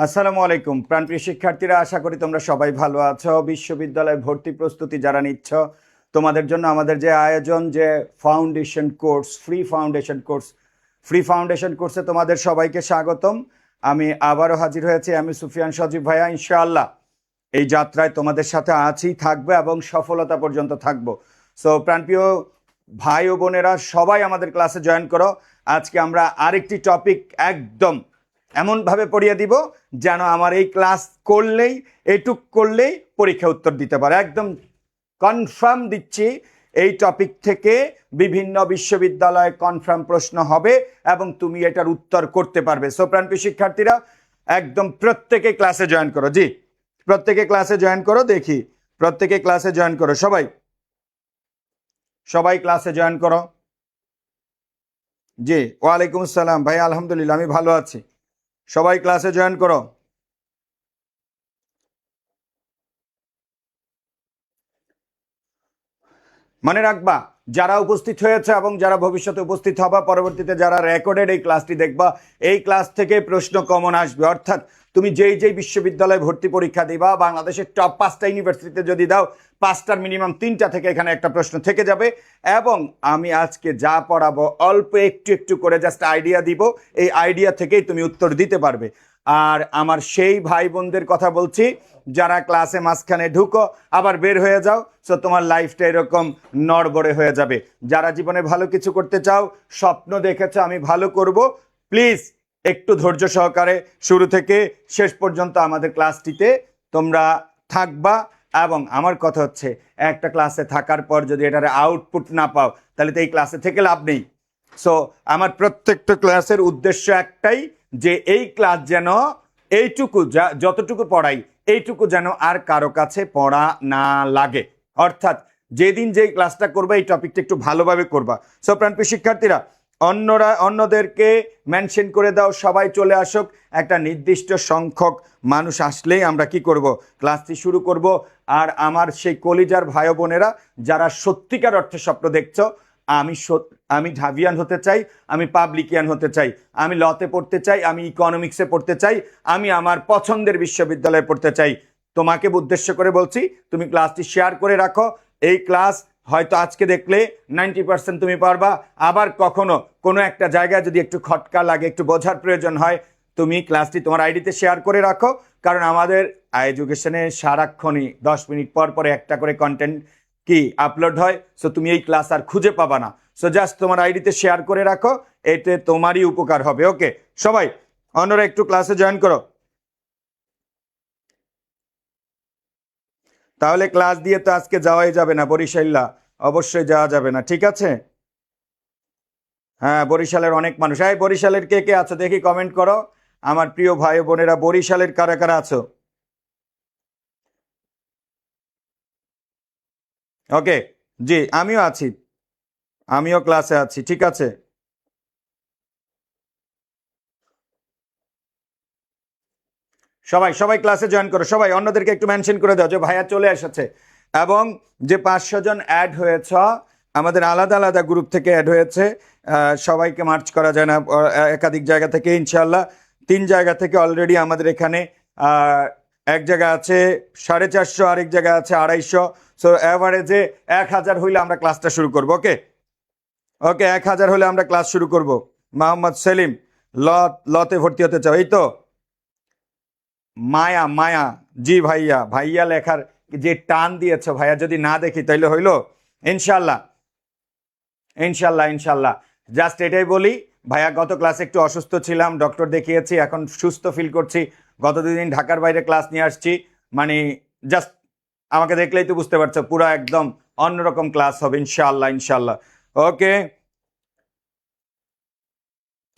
আসসালামু আলাইকুম প্রাণপ্রিয় শিক্ষার্থীরা, আশা করি তোমরা সবাই ভালো আছো। বিশ্ববিদ্যালয় ভর্তি প্রস্তুতি যারা নিচ্ছ, তোমাদের জন্য আমাদের যে আয়োজন, যে ফাউন্ডেশন কোর্স, ফ্রি ফাউন্ডেশন কোর্সে তোমাদের সবাইকে স্বাগতম। আমি আবারও হাজির হয়েছি, আমি সুফিয়ান সজীব ভাইয়া। ইনশাআল্লাহ এই যাত্রায় তোমাদের সাথে আছি, থাকবো এবং সফলতা পর্যন্ত থাকবো। সো প্রাণপ্রিয় ভাই ও বোনেরা, সবাই আমাদের ক্লাসে জয়েন করো। আজকে আমরা আরেকটি টপিক একদম এমনভাবে পড়িয়ে দিব যেন আমার এই ক্লাস করলেই, এইটুক করলেই পরীক্ষা উত্তর দিতে পারে। একদম কনফার্ম দিচ্ছি, এই টপিক থেকে বিভিন্ন বিশ্ববিদ্যালয়ে কনফার্ম প্রশ্ন হবে এবং তুমি এটার উত্তর করতে পারবে। সো প্রাণপ্রিয় শিক্ষার্থীরা, একদম প্রত্যেকে ক্লাসে জয়েন করো। জি, প্রত্যেকে ক্লাসে জয়েন করো। দেখি প্রত্যেকে ক্লাসে জয়েন করো। সবাই ক্লাসে জয়েন করো। জি, ওয়ালাইকুম আসসালাম ভাই, আলহামদুলিল্লাহ আমি ভালো আছি। সবাই ক্লাসে জয়েন করো। মনে রাখবা, যারা উপস্থিত হয়েছে এবং যারা ভবিষ্যতে উপস্থিত হবা, পরবর্তীতে যারা রেকর্ডেড এই ক্লাসটি দেখবা, এই ক্লাস থেকে প্রশ্ন কমন আসবে। অর্থাৎ তুমি যেই বিশ্ববিদ্যালয়ে ভর্তি পরীক্ষা দিবা, বাংলাদেশের টপ 5টা ইউনিভার্সিটিতে যদি দাও, 5টার মিনিমাম 3টা থেকে এখানে একটা প্রশ্ন থেকে যাবে। এবং আমি আজকে যা পড়াবো অল্প একটু একটু করে জাস্ট আইডিয়া দিব, এই আইডিয়া থেকেই তুমি উত্তর দিতে পারবে। আর আমার সেই ভাই বোনদের কথা বলছি, যারা ক্লাসে মাঝখানে ঢুকো আবার বের হয়ে যাও, সো তোমার লাইফটা এরকম নড়বড়ে হয়ে যাবে। যারা জীবনে ভালো কিছু করতে চাও, স্বপ্ন দেখেছো আমি ভালো করব, প্লিজ একটু ধৈর্য সহকারে শুরু থেকে শেষ পর্যন্ত আমাদের ক্লাসটিতে তোমরা থাকবা। এবং আমার কথা হচ্ছে, একটা ক্লাসে থাকার পর যদি এটার আউটপুট না পাও, তাহলে তো এই ক্লাসে থেকে লাভ নেই। সো আমার প্রত্যেকটা ক্লাসের উদ্দেশ্য একটাই, যে এই ক্লাস যেন এইটুকু যতটুকু পড়াই, এইটুকু যেন আর কারো কাছে পড়া না লাগে। অর্থাৎ যেদিন যেই ক্লাসটা করবে, এই টপিকটা একটু ভালোভাবে করবা। সো প্রাণপ্রিয় শিক্ষার্থীরা, অন্যদেরকে মেনশন করে দাও, সবাই চলে আসুক। একটা নির্দিষ্ট সংখ্যক মানুষ আসলেই আমরা কি করব, ক্লাসটি শুরু করব। আর আমার সেই কলিজার ভাই বোনেরা, যারা সত্যিকার অর্থে স্বপ্ন দেখছো, আমি ঢাবিয়ান হতে চাই, আমি পাবলিকিয়ান হতে চাই, আমি লতে পড়তে চাই, আমি ইকোনমিক্সে পড়তে চাই, আমি আমার পছন্দের বিশ্ববিদ্যালয়ে পড়তে চাই, তোমাকে উদ্দেশ্য করে বলছি, তুমি ক্লাসটি শেয়ার করে রাখো। এই ক্লাস হয়তো আজকে দেখলে 90% তুমি পারবা, আবার কখনো কোনো একটা জায়গায় যদি একটু খটকা লাগে, একটু বোঝার প্রয়োজন হয়, তুমি ক্লাসটি তোমার আইডিতে শেয়ার করে রাখো। কারণ আমাদের এডুকেশনে সারাক্ষণই 10 মিনিট পর পরে একটা করে কন্টেন্ট কি আপলোড হয়। সো তুমি এই ক্লাস আর খুঁজে পাবা না। সো জাস্ট তোমার আইডিতে শেয়ার করে রাখো, এতে তোমারই উপকার হবে। ওকে, সবাই অন্যরা একটু ক্লাসে জয়েন করো। তাহলে ক্লাস দিয়ে তো আজকে যাওয়াই যাবে না, বরিশাল্লা অবশ্যই যাওয়া যাবে না, ঠিক আছে? হ্যাঁ, বরিশালের অনেক মানুষ। এই বরিশালের কে কে আছো দেখি, কমেন্ট করো। আমার প্রিয় ভাই বোনেরা, বরিশালের কারা কারা আছো? ওকে, জি আমিও আছি, আমিও ক্লাসে আছি, ঠিক আছে। সবাই সবাই ক্লাসে জয়েন করো। সবাই অন্যদেরকে একটু মেনশন করে দাও যে ভাইয়া চলে এসেছে। এবং যে 500 জন অ্যাড হয়েছ, আমাদের আলাদা আলাদা গ্রুপ থেকে অ্যাড হয়েছে, সবাইকে মার্চ করা যায় না, একাধিক জায়গা থেকে। ইনশাল্লাহ 3 জায়গা থেকে অলরেডি আমাদের এখানে এক জায়গা আছে 450, আরেক জায়গা আছে 250। সো অ্যাভারেজে 1000 হইলে আমরা ক্লাসটা শুরু করবো। ওকে ওকে, 1000 হলে আমরা ক্লাস শুরু করব। মোহাম্মদ সেলিম, লতে ভর্তি হতে চাও? এই তো মায়া, মায়া, জি ভাইয়া, ভাইয়া লেখার যে টান দিয়েছ ভাইয়া, যদি না দেখি তাইলে হইলো। ইনশাল্লাহ ইনশাল্লাহ ইনশাল্লাহ। জাস্ট এটাই বলি, ভাইয়া গত ক্লাসে একটু অসুস্থ ছিলাম, ডক্টর দেখিয়েছি, এখন সুস্থ ফিল করছি। গত 2 দিন ঢাকার বাইরে ক্লাস নিয়ে আসছি, মানে জাস্ট আমাকে দেখলেই তো বুঝতে পারছো, পুরো একদম অন্যরকম ক্লাস হবে ইনশাল্লাহ ইনশাল্লাহ। ওকে,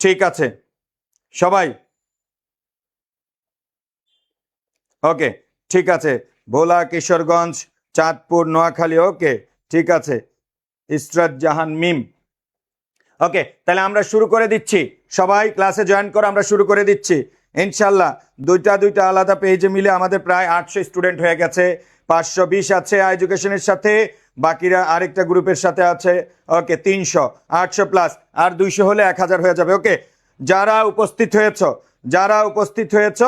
ঠিক আছে সবাই। ওকে, ঠিক আছে। ভোলা, কিশোরগঞ্জ, চাঁদপুর, নোয়াখালী। ওকে, ঠিক আছে। ইসরাত জাহান মিম। ওকে, তাহলে আমরা শুরু করে দিচ্ছি। সবাই ক্লাসে জয়েন করো, আমরা শুরু করে দিচ্ছি ইনশাল্লাহ। দুইটা আলাদা পেজে মিলে আমাদের প্রায় 800 স্টুডেন্ট হয়ে গেছে। 520 আছে এডুকেশনের সাথে, বাকিরা আরেকটা গ্রুপের সাথে আছে। ওকে, 300, 800 প্লাস, আর 200 হলে 1000 হয়ে যাবে। ওকে, যারা উপস্থিত হয়েছ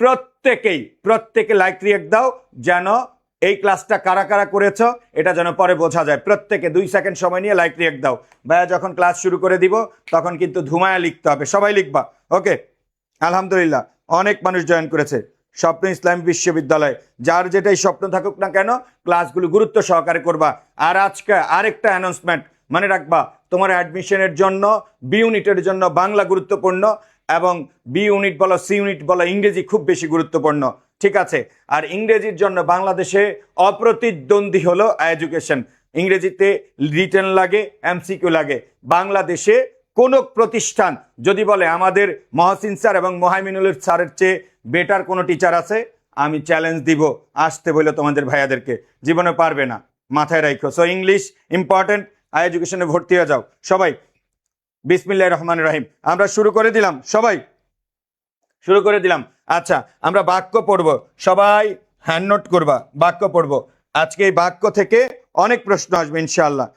প্রত্যেকে লাইক রিয়েক্ট দাও, যেন এই ক্লাসটা কারা কারা করেছো এটা যেন পরে বোঝা যায়। প্রত্যেকে 2 সেকেন্ড সময় নিয়ে লাইক রিয়েক্ট দাও। ভাইয়া যখন ক্লাস শুরু করে দিব তখন কিন্তু ধুমায়া লিখতে হবে, সবাই লিখবা। ওকে, আলহামদুলিল্লাহ অনেক মানুষ জয়েন করেছে। স্বপ্ন ইসলামী বিশ্ববিদ্যালয়, যার যেটাই স্বপ্ন থাকুক না কেন ক্লাসগুলো গুরুত্ব সহকারে করবা। আর আজকে আরেকটা অ্যানাউন্সমেন্ট মনে রাখবা, তোমার অ্যাডমিশনের জন্য বি ইউনিটের জন্য বাংলা গুরুত্বপূর্ণ, এবং বি ইউনিট বলো সি ইউনিট বলো ইংরেজি খুব বেশি গুরুত্বপূর্ণ, ঠিক আছে? আর ইংরেজির জন্য বাংলাদেশে অপ্রতিদ্বন্দ্বী হলো এডুকেশন। ইংরেজিতে রিটেন লাগে, এমসিকিউ লাগে। বাংলাদেশে কোনো প্রতিষ্ঠান যদি বলে আমাদের মহসিন স্যার এবং মোহাইমিনুল স্যারের চেয়ে বেটার কোনো টিচার আছে, আমি চ্যালেঞ্জ দিব, আসতে বলে তোমাদের ভাইয়াদেরকে, জীবনে পারবে না, মাথায় রাখো। সো ইংলিশ ইম্পর্টেন্ট, এডুকেশনে ভর্তি হয়ে যাও সবাই। বিসমিল্লাহির রহমানির রহিম, আমরা শুরু করে দিলাম, সবাই শুরু করে দিলাম। আচ্ছা, আমরা বাক্য পড়ব, সবাই হ্যান্ড নোট করবা, বাক্য পড়ব। আজকে এই বাক্য থেকে অনেক প্রশ্ন আসবে ইনশাআল্লাহ।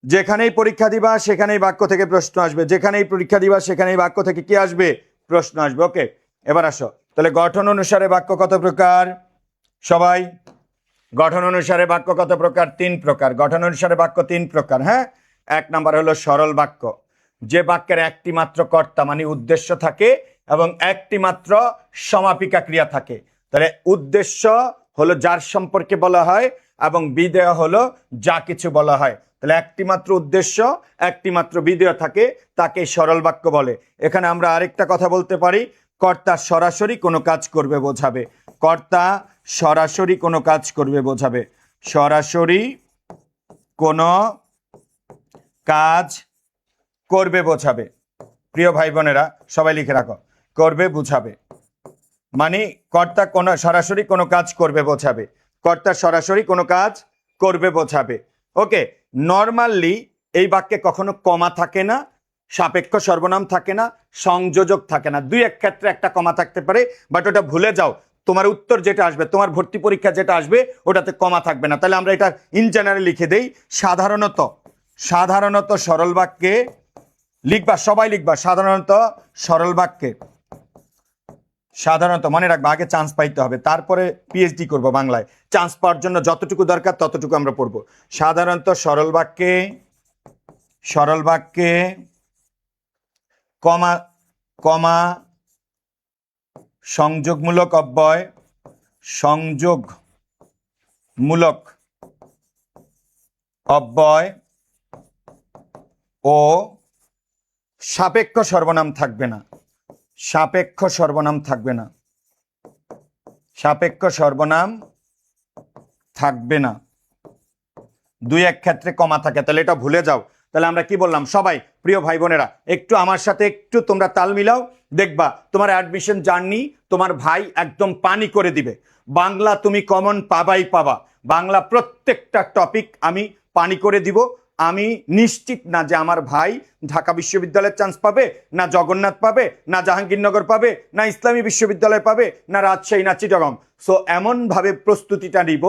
যেখানেই পরীক্ষা দিবা সেখানেই বাক্য থেকে প্রশ্ন আসবে, যেখানেই পরীক্ষা দিবা সেখানেই বাক্য থেকে কি আসবে? প্রশ্ন আসবে। ওকে, এবার আসো তাহলে গঠন অনুসারে বাক্য কত প্রকার? সবাই, গঠন অনুসারে বাক্য কত প্রকার? 3 প্রকার। গঠন অনুসারে বাক্য 3 প্রকার। হ্যাঁ, 1 নাম্বার হলো সরল বাক্য, যে বাক্যের একটি মাত্র কর্তা মানে উদ্দেশ্য থাকে এবং একটি মাত্র সমাপিকা ক্রিয়া থাকে। তাহলে উদ্দেশ্য হলো যার সম্পর্কে বলা হয় এবং বিধেয় হলো যা কিছু বলা হয়। তাহলে একটি মাত্র উদ্দেশ্য, একটি মাত্র বিধেয় থাকে, তাকে সরল বাক্য বলে। এখানে আমরা আরেকটা কথা বলতে পারি, কর্তা সরাসরি কোনো কাজ করবে বোঝাবে। কর্তা সরাসরি কোনো কাজ করবে বোঝাবে। সরাসরি কোনো কাজ করবে বোঝাবে। প্রিয় ভাই বোনেরা সবাই লিখে রাখো, করবে বোঝাবে মানে কর্তা কোনো সরাসরি কোনো কাজ করবে বোঝাবে। কর্তা সরাসরি কোনো কাজ করবে বোঝাবে। ওকে, নর্মালি এই বাক্যে কখনো কমা থাকে না, সাপেক্ষ সর্বনাম থাকে না, সংযোজক থাকে না। 2-1 ক্ষেত্রে একটা কমা থাকতে পারে, বাট ওটা ভুলে যাও। তোমার উত্তর যেটা আসবে, তোমার ভর্তি পরীক্ষা যেটা আসবে ওটাতে কমা থাকবে না। তাহলে আমরা এটা ইন জেনারেল লিখে দেই। সাধারণত সরল বাক্যে লিখবা, সবাই লিখবা, সাধারণত সরল বাক্যে, সাধারণত মনে রাখবা, আগে চান্স পাইতে হবে, তারপরে পিএইচডি করব বাংলায়। চান্স পাওয়ার জন্য যতটুকু দরকার ততটুকু আমরা পড়ব। সাধারণত সরল বাক্যে কমা কমা সংযোগমূলক অব্যয় ও সাপেক্ষ সর্বনাম থাকবে না। সাপেক্ষ সর্বনাম থাকবে না। 2-1 ক্ষেত্রে কমা থাকে, তাহলে এটা ভুলে যাও। তাহলে আমরা কি বললাম? সবাই প্রিয় ভাই বোনেরা একটু আমার সাথে একটু তোমরা তাল মিলাও, দেখবা তোমার অ্যাডমিশন জার্নি তোমার ভাই একদম পানি করে দিবে। বাংলা তুমি কমন পাবাই পাবা। বাংলা প্রত্যেকটা টপিক আমি পানি করে দিব। আমি নিশ্চিত না যে আমার ভাই ঢাকা বিশ্ববিদ্যালয়ের চান্স পাবে, না জগন্নাথ পাবে, না জাহাঙ্গীরনগর পাবে, না ইসলামী বিশ্ববিদ্যালয় পাবে, না রাজশাহী, না চিটাগং। সো এমনভাবে প্রস্তুতিটা নিব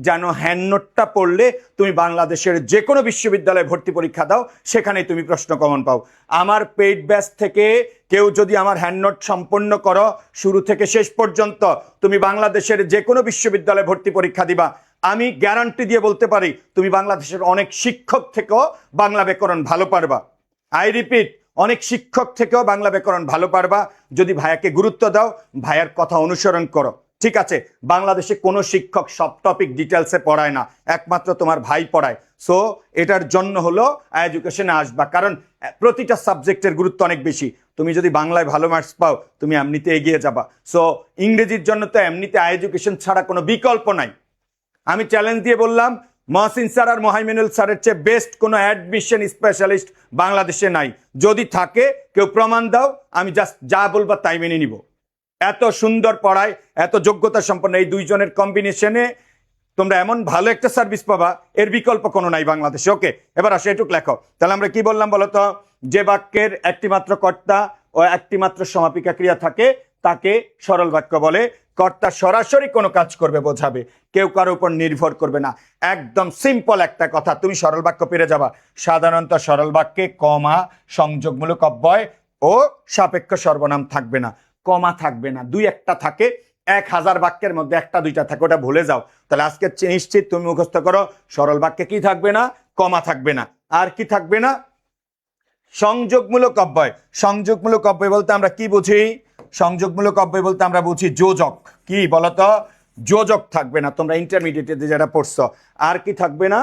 যেন হ্যান্ড নোটটা পড়লে তুমি বাংলাদেশের যে কোনো বিশ্ববিদ্যালয়ে ভর্তি পরীক্ষা দাও, সেখানে তুমি প্রশ্ন কমন পাও। আমার পেইড ব্যাচ থেকে কেউ যদি আমার হ্যান্ড নোট সম্পন্ন করো শুরু থেকে শেষ পর্যন্ত, তুমি বাংলাদেশের যে কোনো বিশ্ববিদ্যালয়ে ভর্তি পরীক্ষা দিবা, আমি গ্যারান্টি দিয়ে বলতে পারি তুমি বাংলাদেশের অনেক শিক্ষক থেকেও বাংলা ব্যাকরণ ভালো পারবা। আই রিপিট, অনেক শিক্ষক থেকেও বাংলা ব্যাকরণ ভালো পারবা যদি ভাইয়াকে গুরুত্ব দাও, ভাইয়ার কথা অনুসরণ করো। ঠিক আছে, বাংলাদেশে কোনো শিক্ষক সব টপিক ডিটেলসে পড়ায় না, একমাত্র তোমার ভাই পড়ায়। সো এটার জন্য হলো এডুকেশনে আসবা, কারণ প্রতিটা সাবজেক্টের গুরুত্ব অনেক বেশি। তুমি যদি বাংলায় ভালো মার্কস পাও তুমি এমনিতে এগিয়ে যাবা। সো ইংরেজির জন্য তো এমনিতে এডুকেশন ছাড়া কোনো বিকল্প নাই। আমি চ্যালেঞ্জ দিয়ে বললাম, মহসিন স্যার আর মোহাইমিনুল স্যারের চেয়ে বেস্ট কোনো অ্যাডমিশন স্পেশালিস্ট বাংলাদেশে নাই। যদি থাকে কেউ প্রমাণ দাও, আমি জাস্ট যা বলবা তাই মেনে নিব। এত সুন্দর পড়ায়, এত যোগ্যতা সম্পন্ন এই দুইজনের কম্বিনেশনে তোমরা এমন ভালো একটা সার্ভিস পাবা, এর বিকল্প কোনো নাই বাংলাদেশে। ওকে, এবার আসো এটুক লেখো। তাহলে আমরা কি বললাম বলো তো? যে বাক্যের একটি মাত্র কর্তা ও একটি মাত্র সমাপিকা ক্রিয়া থাকে তাকে সরল বাক্য বলে। কর্তা সরাসরি কোনো কাজ করবে বোঝাবে, কেউ কারো উপর নির্ভর করবে না। একদম সিম্পল একটা কথা, তুমি সরল বাক্য পেরে যাবা। সাধারণত সরল বাক্যে কমা সংযোগমূলক অব্যয় ও সাপেক্ষ সর্বনাম থাকবে না, কমা থাকবে না, দুই একটা থাকে, 1000 বাক্যের মধ্যে একটা দুইটা থাকে, ওটা ভুলে যাও। তাহলে আজকে নিশ্চিত তুমি মুখস্থ করো, সরল বাক্যে কি থাকবে না, কমা থাকবে না। আর কি থাকবে না, সংযোগমূলক অব্যয়। সংযোগমূলক অব্যয় বলতে আমরা কি বুঝি, সংযোগমূলক অব্যয় বলতে আমরা বুঝি যোজক। কি বলতো, যোজক থাকবে না, তোমরা ইন্টারমিডিয়েটে যেটা পড়ছো। আর কি থাকবে না,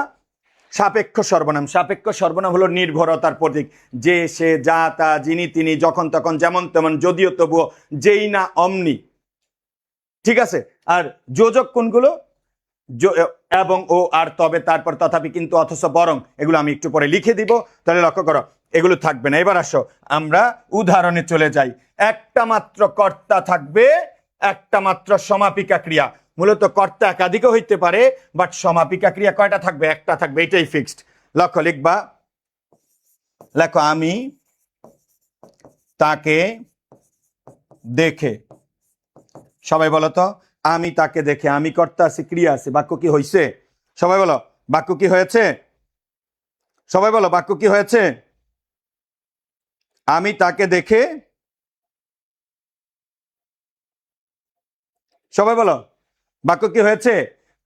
সাপেক্ষ সর্বনাম। সাপেক্ষ সর্বনাম হলো নির্ভরতার প্রতীক, যে সে যা তা যিনি তিনি যখন তখন যেমন তেমন যদিও তবুও যেই না অমনি, ঠিক আছে। আর যোজক কোনগুলো, এবং ও আর তবে তারপর তথাপি কিন্তু অথচ বরং, এগুলো আমি একটু পরে লিখে দিব, তাহলে লক্ষ্য করো এগুলো থাকবে না। এবার আসো আমরা উদাহরণে চলে যাই। একটা মাত্র কর্তা থাকবে, একটা মাত্র সমাপিকা ক্রিয়া। মূলত কর্তা একাধিকও হইতে পারে, বাট সমাপিকা ক্রিয়া কয়টা থাকবে, একটা থাকবে, এটাই ফিক্সড। লক্ষ্য লিখবা, লেখো আমি তাকে দেখে। সবাই বলো তো, আমি তাকে দেখে, আমি কর্তা আছে, ক্রিয়া আছে, বাক্য কি হয়েছে? সবাই বলো বাক্য কি হয়েছে, সবাই বলো বাক্য কি হয়েছে? আমি তাকে দেখে, সবাই বলো বাক্য কি হয়েছে?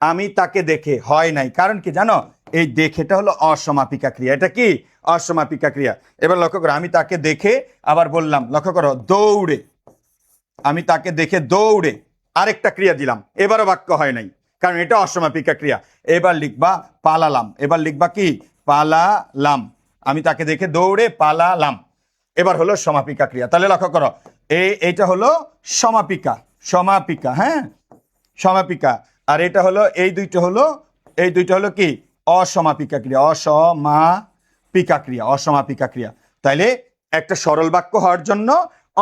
আমি তাকে দেখে হয় নাই, কারণ কি জানো, এই দেখেটা হলো অসমাপিকা ক্রিয়া। এটা কি, অসমাপিকা ক্রিয়া। এবার লক্ষ্য করো, আমি তাকে দেখে, আবার বললাম লক্ষ্য করো, দৌড়ে, আমি তাকে দেখে দৌড়ে আরেকটা ক্রিয়া দিলাম, এবারও বাক্য হয় নাই, কারণ এটা অসমাপিকা ক্রিয়া। এবার লিখবা পালালাম, এবার লিখবা কি, পালালাম, আমি তাকে দেখে দৌড়ে পালালাম, এবার হলো সমাপিকা ক্রিয়া। তাহলে লক্ষ্য করো, এইটা হলো সমাপিকা, সমাপিকা, হ্যাঁ সমাপিকা। আর এটা হলো, এই দুইটা হলো কি, অসমাপিকা ক্রিয়া, অসমাপিকা ক্রিয়া, অসমাপিকা ক্রিয়া। তাইলে একটা সরল বাক্য হওয়ার জন্য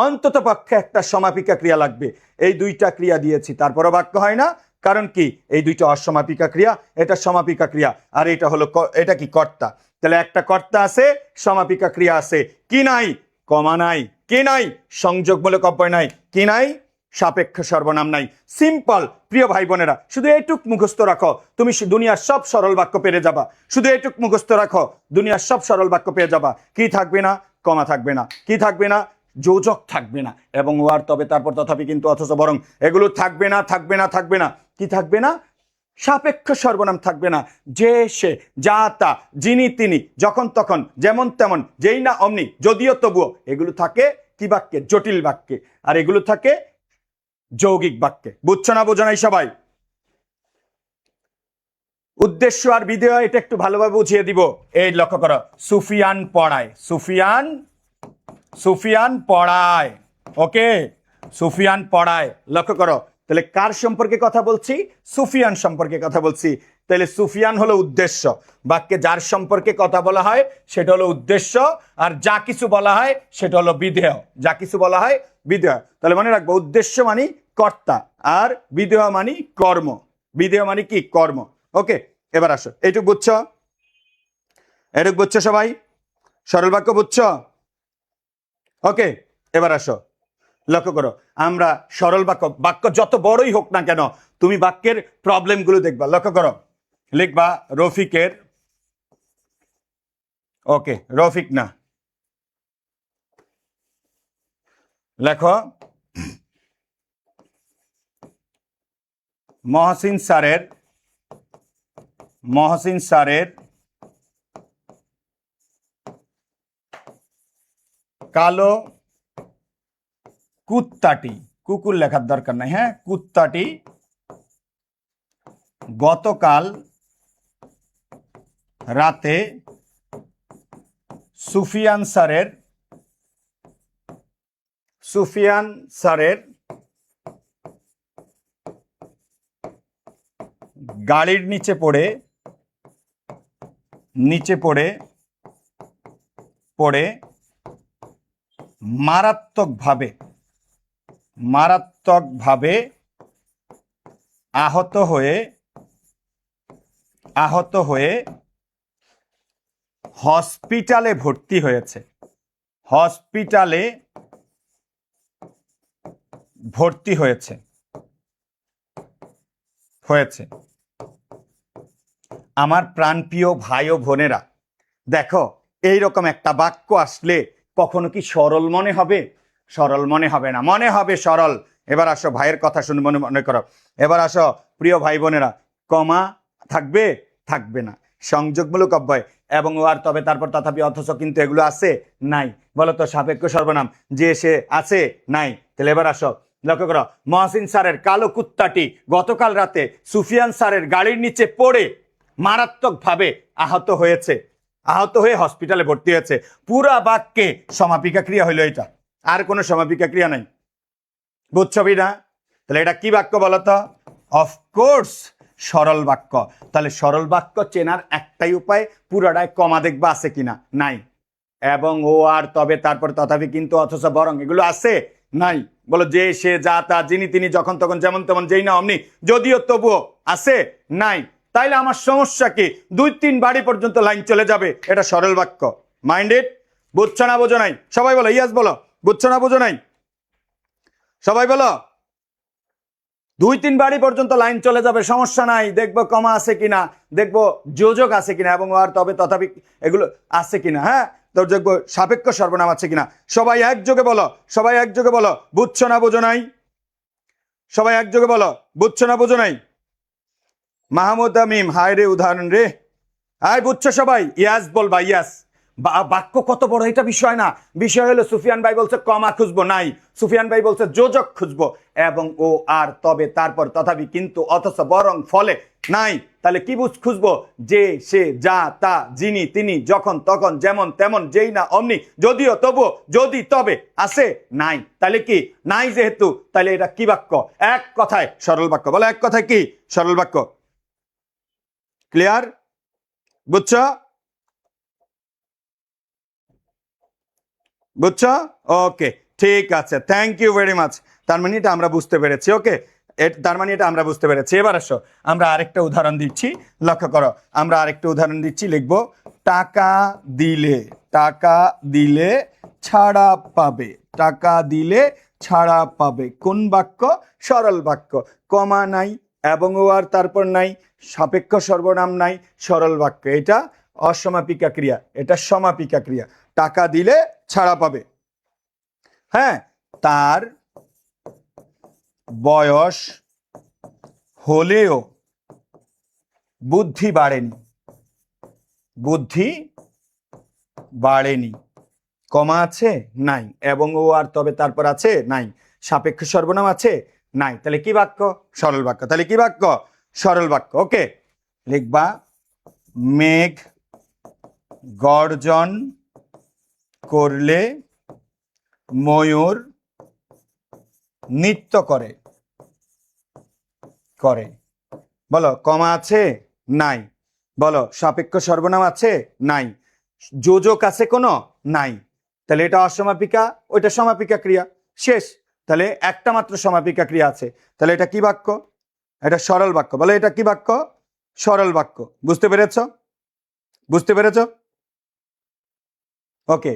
অন্তত পক্ষে একটা সমাপিকা ক্রিয়া লাগবে। এই দুইটা ক্রিয়া দিয়েছি, তারপরও বাক্য হয় না, কারণ কি, এই দুইটা অসমাপিকা ক্রিয়া, এটা সমাপিকা ক্রিয়া, আর এটা হলো, এটা কি, কর্তা। তাহলে একটা কর্তা আছে, সমাপিকা ক্রিয়া আছে, কি নাই, কমা নাই, কি নাই, সংযোগমূলক অব্যয় নাই, কি নাই, সাপেক্ষ সর্বনাম নাই। সিম্পল। প্রিয় ভাই বোনেরা, শুধু এইটুক মুখস্থ রাখো, তুমি দুনিয়ার সব সরল বাক্য পেরে যাবা। শুধু এইটুক মুখস্থ রাখো, দুনিয়ার সব সরল বাক্য পেয়ে যাবা। কি থাকবে না, কমা থাকবে না, কি থাকবে না, যোজক থাকবে না, এবং ও আর তবে তারপর তথাপি কিন্তু অথচ বরং, এগুলো থাকবে না, থাকবে না, থাকবে না। কি থাকবে না, সাপেক্ষ সর্বনাম থাকবে না, যে সে যা তা যিনি তিনি যখন তখন যেমন তেমন যেই না অমনি যদিও তবুও, এগুলো থাকে কি বাক্যে, জটিল বাক্যে, আর এগুলো থাকে যৌগিক বাক্যে। বুঝছো না, বোঝো নাই সবাই? উদ্দেশ্য আর বিধেয় এটা একটু ভালোভাবে বুঝিয়ে দিব। এই লক্ষ্য করো, সুফিয়ান পড়ায়, সুফিয়ান পড়ায়, ওকে, সুফিয়ান পড়ায়। লক্ষ্য করো, তাহলে কার সম্পর্কে কথা বলছি, সুফিয়ান সম্পর্কে কথা বলছি। তাহলে সুফিয়ান হলো উদ্দেশ্য, বাক্যে যার সম্পর্কে কথা বলা হয় সেটা হলো উদ্দেশ্য, আর যা কিছু বলা হয় সেটা হলো বিধেয়, যা কিছু বলা হয় বিধেয়। তাহলে মনে রাখবো, উদ্দেশ্য মানে কর্তা, আর বিধেয় মানে কর্ম, বিধেয় মানে কি, কর্ম। ওকে, এবার আসো, এইটুকু বুঝছো, এটুকু বুঝছো সবাই, সরল বাক্য বুঝছো? ওকে, এবার আসো, লক্ষ্য করো, আমরা সরল বাক্য যত বড়ই হোক না কেন, তুমি বাক্যের প্রবলেমগুলো দেখবা। লক্ষ্য করো, লিখবা রফিকের, ওকে রফিক না, লেখো মহসিন স্যারের কালো কুত্তাটি, কুকুর লেখার দরকার নাই, হ্যাঁ, কুত্তাটি গতকাল রাতে সুফিয়ান স্যারের গাড়ির নিচে পড়ে মারাত্মকভাবে আহত হয়ে হসপিটালে ভর্তি হয়েছে, আমার প্রাণপ্রিয় ভাই ও বোনেরা, দেখো এইরকম একটা বাক্য আসলে কখনো কি সরল মনে হবে? সরল মনে হবে না, মনে হবে সরল। এবার আসো, ভাইয়ের কথা শুনে মনে করো। এবার আসো প্রিয় ভাই বোনেরা, কমা থাকবে? থাকবে না। সংযোগমূলক অব্যয় এবং ও আর তবে তারপর তথাপি অথচ কিন্তু এগুলো আছে? নাই। বলো তো সাপেক্ষ সর্বনাম যে সে আছে? নাই। তাহলে এবার আসো, লক্ষ্য করো, মহসিন স্যারের কালো কুত্তাটি গতকাল রাতে সুফিয়ান স্যারের গাড়ির নিচে পড়ে মারাত্মকভাবে আহত হয়েছে, আহত হয়ে হসপিটালে ভর্তি হয়েছে। পুরা বাক্যে সমাপিকা ক্রিয়া হইল এটা, আর কোনো সমাপিকা ক্রিয়া নাই। বুঝছবি না? তাহলে এটা কি বাক্য বলতো? অফকোর্স সরল বাক্য। তাহলে সরল বাক্য চেনার একটাই উপায়, পুরাটায় কমা দেখবা আছে কিনা? নাই। এবং ও আর তবে তারপর তথাপি কিন্তু অথচ বরং এগুলো আছে? নাই। বলো যে সে যা তা যিনি তিনি যখন তখন যেমন তেমন যেই না অমনি যদিও তবুও আছে? নাই। তাইলে আমার সমস্যা কি? 2-3 বাড়ি পর্যন্ত লাইন চলে যাবে, এটা সরল বাক্য। মাইন্ডেড? বুঝছো না বোঝো নাই? সবাই বলো ইয়াস বলো। বুঝছো না বোঝো নাই? সবাই বলো। 2-3 বাড়ি পর্যন্ত লাইন চলে যাবে, সমস্যা নাই। দেখবো কমা আছে কিনা, দেখবো যোজক আছে কিনা, এবং আর তবে তথাপি এগুলো আছে কিনা। হ্যাঁ, তো দেখবো সাপেক্ষ সর্বনাম আছে কিনা। সবাই একযোগে বলো, সবাই একযোগে বলো। বুঝছো না বোঝো নাই? সবাই একযোগে বলো, বুঝছো না বোঝো নাই? মাহমুদ আমিম, হায় রে উদাহরণ রে। আয় বুঝছো সবাই? ইয়াস বলবা, ইয়াস। বাক্য কত বড় এটা বিষয় না, বিষয় হলো সুফিয়ান ভাই বলছে কমা খুঁজবো, নাই। সুফিয়ান ভাই বলছে যোজক খুঁজবো, এবং ও আর তবে তারপর তথাপি কিন্তু অথচ বরং ফলে নাই। তাহলে কি খুঁজবো? যে সে যা তা যিনি তিনি যখন তখন যেমন তেমন যেই না অমনি যদিও তবুও যদি তবে আছে? নাই। তাহলে কি নাই যেহেতু, তাহলে এটা কি বাক্য? এক কথায় সরল বাক্য। বলো এক কথায় কি সরল বাক্য? ক্লিয়ার? বুঝছো? বুঝছো? ওকে, ঠিক আছে, থ্যাংক ইউ ভেরি মাচ। তার মানে এটা আমরা বুঝতে পেরেছি। ওকে, তার মানে এটা আমরা বুঝতে পেরেছি। এবার আসো, আমরা আরেকটা উদাহরণ দিচ্ছি, লক্ষ্য করো। আমরা আরেকটা উদাহরণ দিচ্ছি, লিখবো টাকা দিলে, টাকা দিলে ছাড়া পাবে, টাকা দিলে ছাড়া পাবে। কোন বাক্য? সরল বাক্য। কমা নাই এবং ও আর তারপর নাই, সাপেক্ষ সর্বনাম নাই, সরল বাক্য। এটা অসমাপিকা ক্রিয়া, এটা সমাপিকা ক্রিয়া। টাকা দিলে ছাড়া পাবে। হ্যাঁ, তার বয়স হলেও বুদ্ধি বাড়েনি, বুদ্ধি বাড়েনি। কমা আছে? নাই। এবং ও আর তবে তারপর আছে? নাই। সাপেক্ষ সর্বনাম আছে? নাই। তাহলে কি বাক্য? সরল বাক্য। তাহলে কি বাক্য? সরল বাক্য। ওকে, লিখবা মেঘ গর্জন করলে ময়ূর নৃত্য করে, করে। বলো কমা আছে? নাই। বলো সাপেক্ষ সর্বনাম আছে? নাই। যোজক আছে কোনো? নাই। তাহলে এটা অসমাপিকা, ওইটা সমাপিকা ক্রিয়া, শেষ। তাহলে একটা মাত্র সমাপিকা ক্রিয়া আছে। তাহলে এটা কি বাক্য? এটা সরল বাক্য। বলো এটা কি বাক্য? সরল বাক্য। বুঝতে পেরেছ? বুঝতে পেরেছ? ওকে,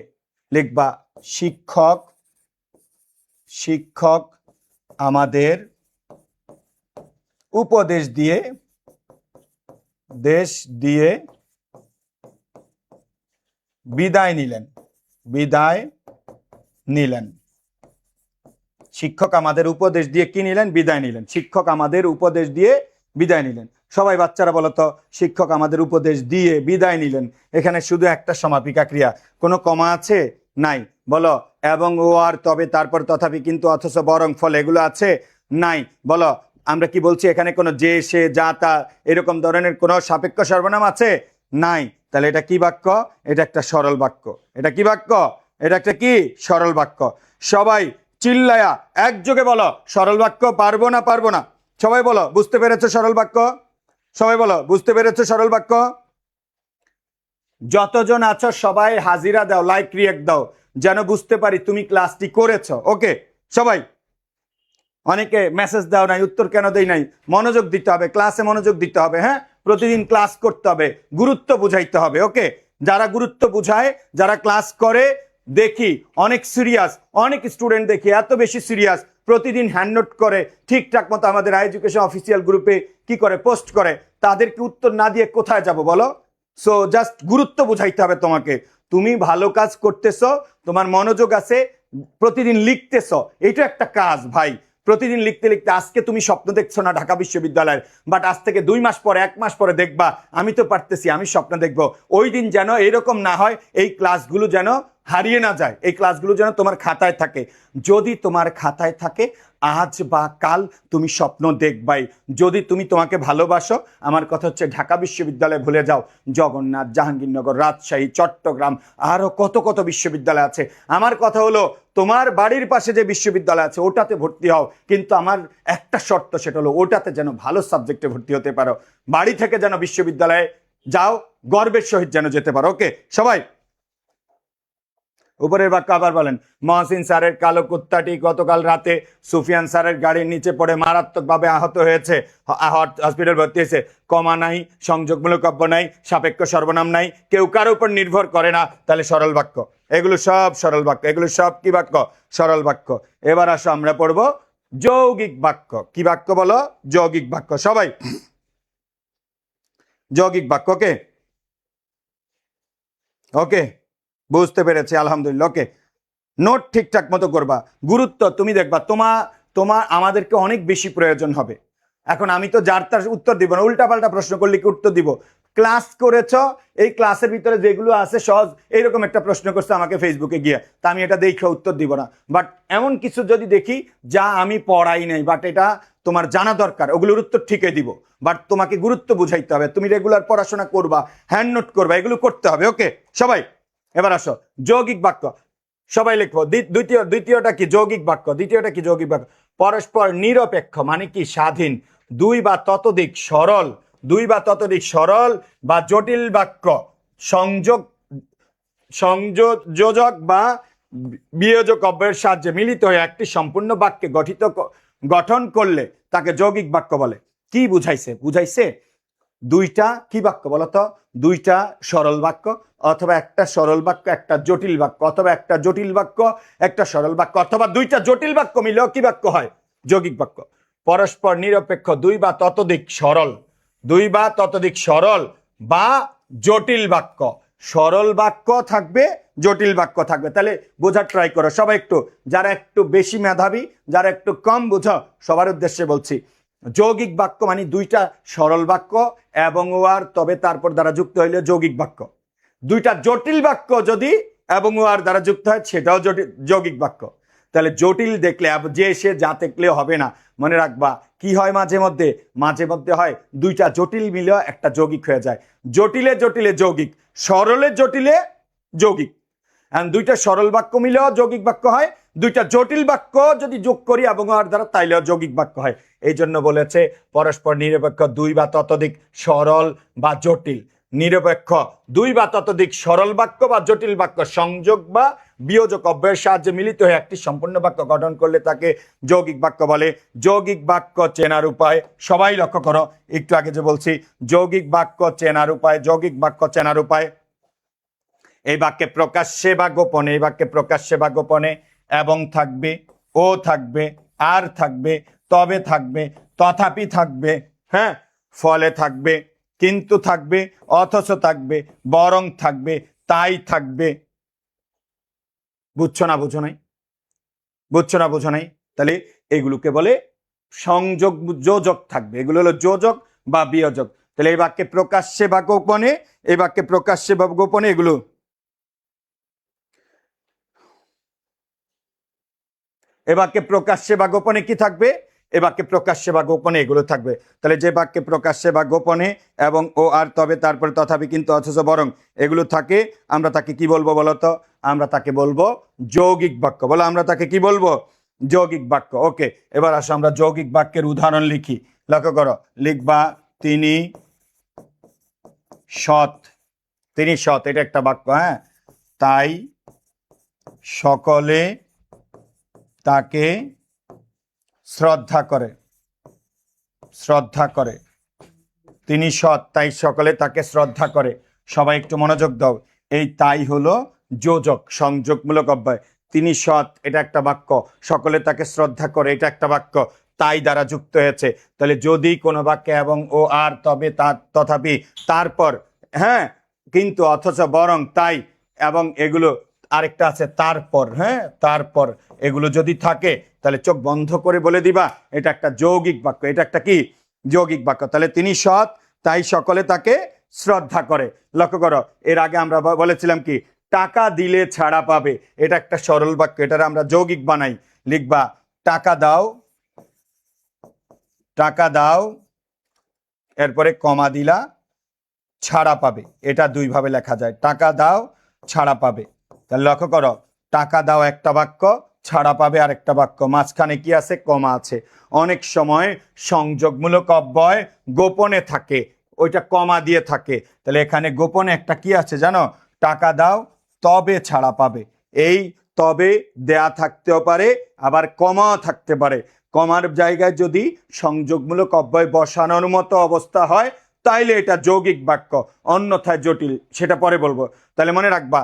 লিখবা শিক্ষক, শিক্ষক আমাদের উপদেশ দিয়ে, দেশ দিয়ে বিদায় নিলেন, বিদায় নিলেন। শিক্ষক আমাদের উপদেশ দিয়ে কি নিলেন? বিদায় নিলেন। শিক্ষক আমাদের উপদেশ দিয়ে বিদায় নিলেন। সবাই বাচ্চারা বলো তো, শিক্ষক আমাদের উপদেশ দিয়ে বিদায় নিলেন। এখানে শুধু একটা সমাপিকা ক্রিয়া, কোনো কমা আছে? নাই। বলো এবং ও আর তবে তারপর তথাপি কিন্তু অথচ বরং ফলে এগুলো আছে? নাই। বলো আমরা কি বলছি? এখানে কোনো যে সে যা তা এরকম ধরনের কোনো সাপেক্ষ সর্বনাম আছে? নাই। তাহলে এটা কি বাক্য? এটা একটা সরল বাক্য। এটা কি বাক্য? এটা একটা কি সরল বাক্য। সবাই চিল্লায়া একযোগে বলো সরল বাক্য। পারবো না পারবো না? সবাই বলো বুঝতে পেরেছো সরল বাক্য? সবাই বলো বুঝতে পেরেছো সরল বাক্য? যতজন আছো সবাই হাজিরা দাও, লাইক রিয়েক্ট দাও, যেন বুঝতে পারি তুমি ক্লাসটি করেছো। ওকে সবাই। অনেকে মেসেজ দাও নাই, উত্তর কেন দেই নাই? মনোযোগ দিতে হবে, ক্লাসে মনোযোগ দিতে হবে। হ্যাঁ, প্রতিদিন ক্লাস করতে হবে, গুরুত্ব বুঝাইতে হবে। ওকে, যারা গুরুত্ব বুঝায়, যারা ক্লাস করে, দেখি অনেক সিরিয়াস, অনেক স্টুডেন্ট দেখি এত বেশি সিরিয়াস, প্রতিদিন হ্যান্ড নোট করে ঠিকঠাক মতো আমাদের এডুকেশন অফিসিয়াল গ্রুপে কি করে পোস্ট করে, তাদেরকে উত্তর না দিয়ে কোথায় যাব বলো? সো জাস্ট গুরুত্ব বুঝাইতে হবে তোমাকে। তুমি ভালো কাজ করতেছো, তোমার মনোযোগ আছে, প্রতিদিন লিখতেছো, এইটা একটা কাজ ভাই। প্রতিদিন লিখতে লিখতে আজকে তুমি স্বপ্ন দেখছো না ঢাকা বিশ্ববিদ্যালয়ের, বাট আজ থেকে 2 মাস পরে 1 মাস পরে দেখবা আমি তো পারতেছি, আমি স্বপ্ন দেখবো। ওই দিন যেন এরকম না হয়, এই ক্লাসগুলো যেন হারিয়ে না যায়, এই ক্লাসগুলো যেন তোমার খাতায় থাকে। যদি তোমার খাতায় থাকে, আজ বা কাল তুমি স্বপ্ন দেখবাই। যদি তুমি তোমাকে ভালোবাসো, আমার কথা হচ্ছে ঢাকা বিশ্ববিদ্যালয় ভুলে যাও, জগন্নাথ, জাহাঙ্গীরনগর, রাজশাহী, চট্টগ্রাম, আরও কত কত বিশ্ববিদ্যালয় আছে। আমার কথা হলো তোমার বাড়ির পাশে যে বিশ্ববিদ্যালয় আছে ওটাতে ভর্তি হও, কিন্তু আমার একটা শর্ত, সেটা হলো ওটাতে যেন ভালো সাবজেক্টে ভর্তি হতে পারো। বাড়ি থেকে যেন বিশ্ববিদ্যালয়ে যাও, গর্বের সহিত যেন যেতে পারো। ওকে সবাই, উপরের বাক্য আবার বলেন। মহসিন স্যারের কালো কুত্তাটি গতকাল রাতে সুফিয়ান স্যারের গাড়ির নিচে পড়ে মারাত্মকভাবে আহত হয়েছে, হসপিটাল ভর্তি হয়েছে। কমা নাই, সংযোগমূলক অব্য নাই, সাপেক্ষ সর্বনাম নাই, কেউ কারো উপর নির্ভর করে না, তাহলে সরল বাক্য। এগুলো সব সরল বাক্য, এগুলো সব কি বাক্য? সরল বাক্য। এবার আসো আমরা পড়বো যৌগিক বাক্য। কি বাক্য বলো? যৌগিক বাক্য। সবাই যৌগিক বাক্য। ওকে ওকে, বুঝতে পেরেছি, আলহামদুলিল্লাহ। ওকে, নোট ঠিকঠাক মতো করবা। গুরুত্ব তুমি দেখবা, তোমার আমাদেরকে অনেক বেশি প্রয়োজন হবে। এখন আমি তো যার তার উত্তর দিব না, উল্টাপাল্টা প্রশ্ন করলে কি উত্তর দিব? ক্লাস করেছ, এই ক্লাসের ভিতরে যেগুলো আছে সহজ, এইরকম একটা প্রশ্ন করছে আমাকে ফেসবুকে গিয়ে, তা আমি এটা দেখে উত্তর দিব না। বাট এমন কিছু যদি দেখি যা আমি পড়াই নাই, বাট এটা তোমার জানা দরকার, ওগুলোর উত্তর ঠিকই দিব। বাট তোমাকে গুরুত্ব বুঝাইতে হবে, তুমি রেগুলার পড়াশোনা করবা, হ্যান্ড নোট করবা, এগুলো করতে হবে। ওকে সবাই, এবার আসো যৌগিক বাক্য। সবাই লিখবো। দ্বিতীয়টা কি? যৌগিক বাক্য। দ্বিতীয়টা কি? যৌগিক বাক্য। পরস্পর নিরপেক্ষ মানে কি? স্বাধীন। দুই বা ততোধিক সরল, দুই বা ততোধিক সরল বা জটিল বাক্য সংযোজক বা বিয়োজক অব্যয়ের সাহায্যে মিলিত হয়ে একটি সম্পূর্ণ বাক্যে গঠন করলে তাকে যৌগিক বাক্য বলে। কি বুঝাইছে? বুঝাইছে দুইটা কি বাক্য বলতো? দুইটা সরল বাক্য, অথবা একটা সরল বাক্য একটা জটিল বাক্য, অথবা একটা জটিল বাক্য একটা সরল বাক্য, অথবা দুইটা জটিল বাক্য মিলেও কি বাক্য হয়? যৌগিক বাক্য। পরস্পর নিরপেক্ষ দুই বা ততোধিক সরল, দুই বা ততোধিক সরল বা জটিল বাক্য। সরল বাক্য থাকবে, জটিল বাক্য থাকবে। তাহলে বোঝার ট্রাই করো সবাই একটু, যারা একটু বেশি মেধাবী, যারা একটু কম বুঝো, সবার উদ্দেশ্যে বলছি। যৌগিক বাক্য মানে দুইটা সরল বাক্য এবং ওয়ার তবে তারপর দ্বারা যুক্ত হইলে যৌগিক বাক্য। দুইটা জটিল বাক্য যদি এবং ওয়ার দ্বারা যুক্ত হয় সেটাও যৌগিক বাক্য। তাহলে জটিল দেখলে যে সে যা দেখলে হবে না, মনে রাখবা কি হয় মাঝে মধ্যে হয় দুইটা জটিল মিলেও একটা যৌগিক হয়ে যায়। জটিলে জটিলে যৌগিক, সরলে জটিলে যৌগিক। দুইটা সরল বাক্য মিলেও যৌগিক বাক্য হয়, দুইটা জটিল বাক্য যদি যোগ করি এবং আর দ্বারা তাইলেও যৌগিক বাক্য হয়। এই জন্য বলেছে পরস্পর নিরপেক্ষ দুই বা ততোধিক সরল বা জটিল। নিরপেক্ষ দুই বা ততোধিক সরল বাক্য বা জটিল বাক্য সংযোগ বা বিয়োজক অব্যয়ের সাহায্যে মিলিত হয়ে একটি সম্পূর্ণ বাক্য গঠন করলে তাকে যৌগিক বাক্য বলে। যৌগিক বাক্য চেনার উপায় সবাই লক্ষ্য করো, একটু আগে যে বলছি যৌগিক বাক্য চেনার উপায়। যৌগিক বাক্য চেনার উপায়, এই বাক্যে প্রকাশ্যে বা গোপনে, এই বাক্যে প্রকাশ্যে বা গোপনে এবং থাকবে, ও থাকবে, আর থাকবে, তবে থাকবে, তথাপি থাকবে, হ্যাঁ, ফলে থাকবে, কিন্তু থাকবে, অথচ থাকবে, বরং থাকবে, তাই থাকবে। বুঝছো না? বুঝো নাই? বুঝছো না? বুঝো নাই? তাহলে এগুলোকে বলে সংযোগ, যোজক থাকবে, এগুলো হলো যোজক বা বিয়োজক। তাহলে এই বাক্যে প্রকাশ্যে বা গোপনে, এই বাক্যে প্রকাশ্যে বা গোপনে, এগুলো এ বাক্যে প্রকাশ্যে বা গোপনে কি থাকবে? এ বাক্যে প্রকাশ্যে বা গোপনে এগুলো থাকবে। তাহলে যে বাক্যে প্রকাশ্যে বা গোপনে এবং ও আর তবে তারপরে তথাপি কিন্তু অথচ বরং এগুলো থাকে, আমরা তাকে কি বলবো বলতো? আমরা তাকে বলবো যৌগিক বাক্য। বলো, আমরা তাকে কি বলবো? যৌগিক বাক্য। ওকে, এবার আসো আমরা যৌগিক বাক্যের উদাহরণ লিখি। লক্ষ্য করো, লিখবা তিনি সৎ। তিনি সৎ, এটা একটা বাক্য। হ্যাঁ, তাই সকলে তাকে শ্রদ্ধা করে, শ্রদ্ধা করে। তিনি সৎ, তাই সকলে তাকে শ্রদ্ধা করে। সবাই একটু মনোযোগ দাও, এই তাই হলো যোজক, সংযোগমূলক অব্যয়। তিনি সৎ, এটা একটা বাক্য। সকলে তাকে শ্রদ্ধা করে, এটা একটা বাক্য। তাই দ্বারা যুক্ত হয়েছে। তাহলে যদি কোনো বাক্যে এবং ও আর তবে তথাপি তারপর, হ্যাঁ, কিন্তু অথচ বরং তাই এবং এগুলো আরেকটা আছে তারপর, হ্যাঁ তারপর, এগুলো যদি থাকে তাহলে চোখ বন্ধ করে বলে দিবা এটা একটা যৌগিক বাক্য। এটা একটা কি যৌগিক বাক্য। তাহলে তিনি সৎ তাই সকলে তাকে শ্রদ্ধা করে। লক্ষ্য করো, এর আগে আমরা বলেছিলাম কি টাকা দিলে ছাড়া পাবে, এটা একটা সরল বাক্য, এটার আমরা যৌগিক বানাই। লিখবা টাকা দাও, টাকা দাও, এরপরে কমা দিলা ছাড়া পাবে। এটা দুই ভাবে লেখা যায়, টাকা দাও ছাড়া পাবে। তাহলে লক্ষ্য করো, টাকা দাও একটা বাক্য, ছাড়া পাবে আর একটা বাক্য, মাঝখানে কি আছে কমা আছে। অনেক সময় সংযোগমূলক অব্যয় গোপনে থাকে, ওইটা কমা দিয়ে থাকে। তাহলে এখানে গোপনে একটা কি আছে জানো, টাকা দাও তবে ছাড়া পাবে। এই তবে দেয়া থাকতেও পারে, আবার কমাও থাকতে পারে। কমার জায়গায় যদি সংযোগমূলক অব্যয় বসানোর মতো অবস্থা হয় তাইলে এটা যৌগিক বাক্য, অন্যথায় জটিল, সেটা পরে বলবো। তাহলে মনে রাখবা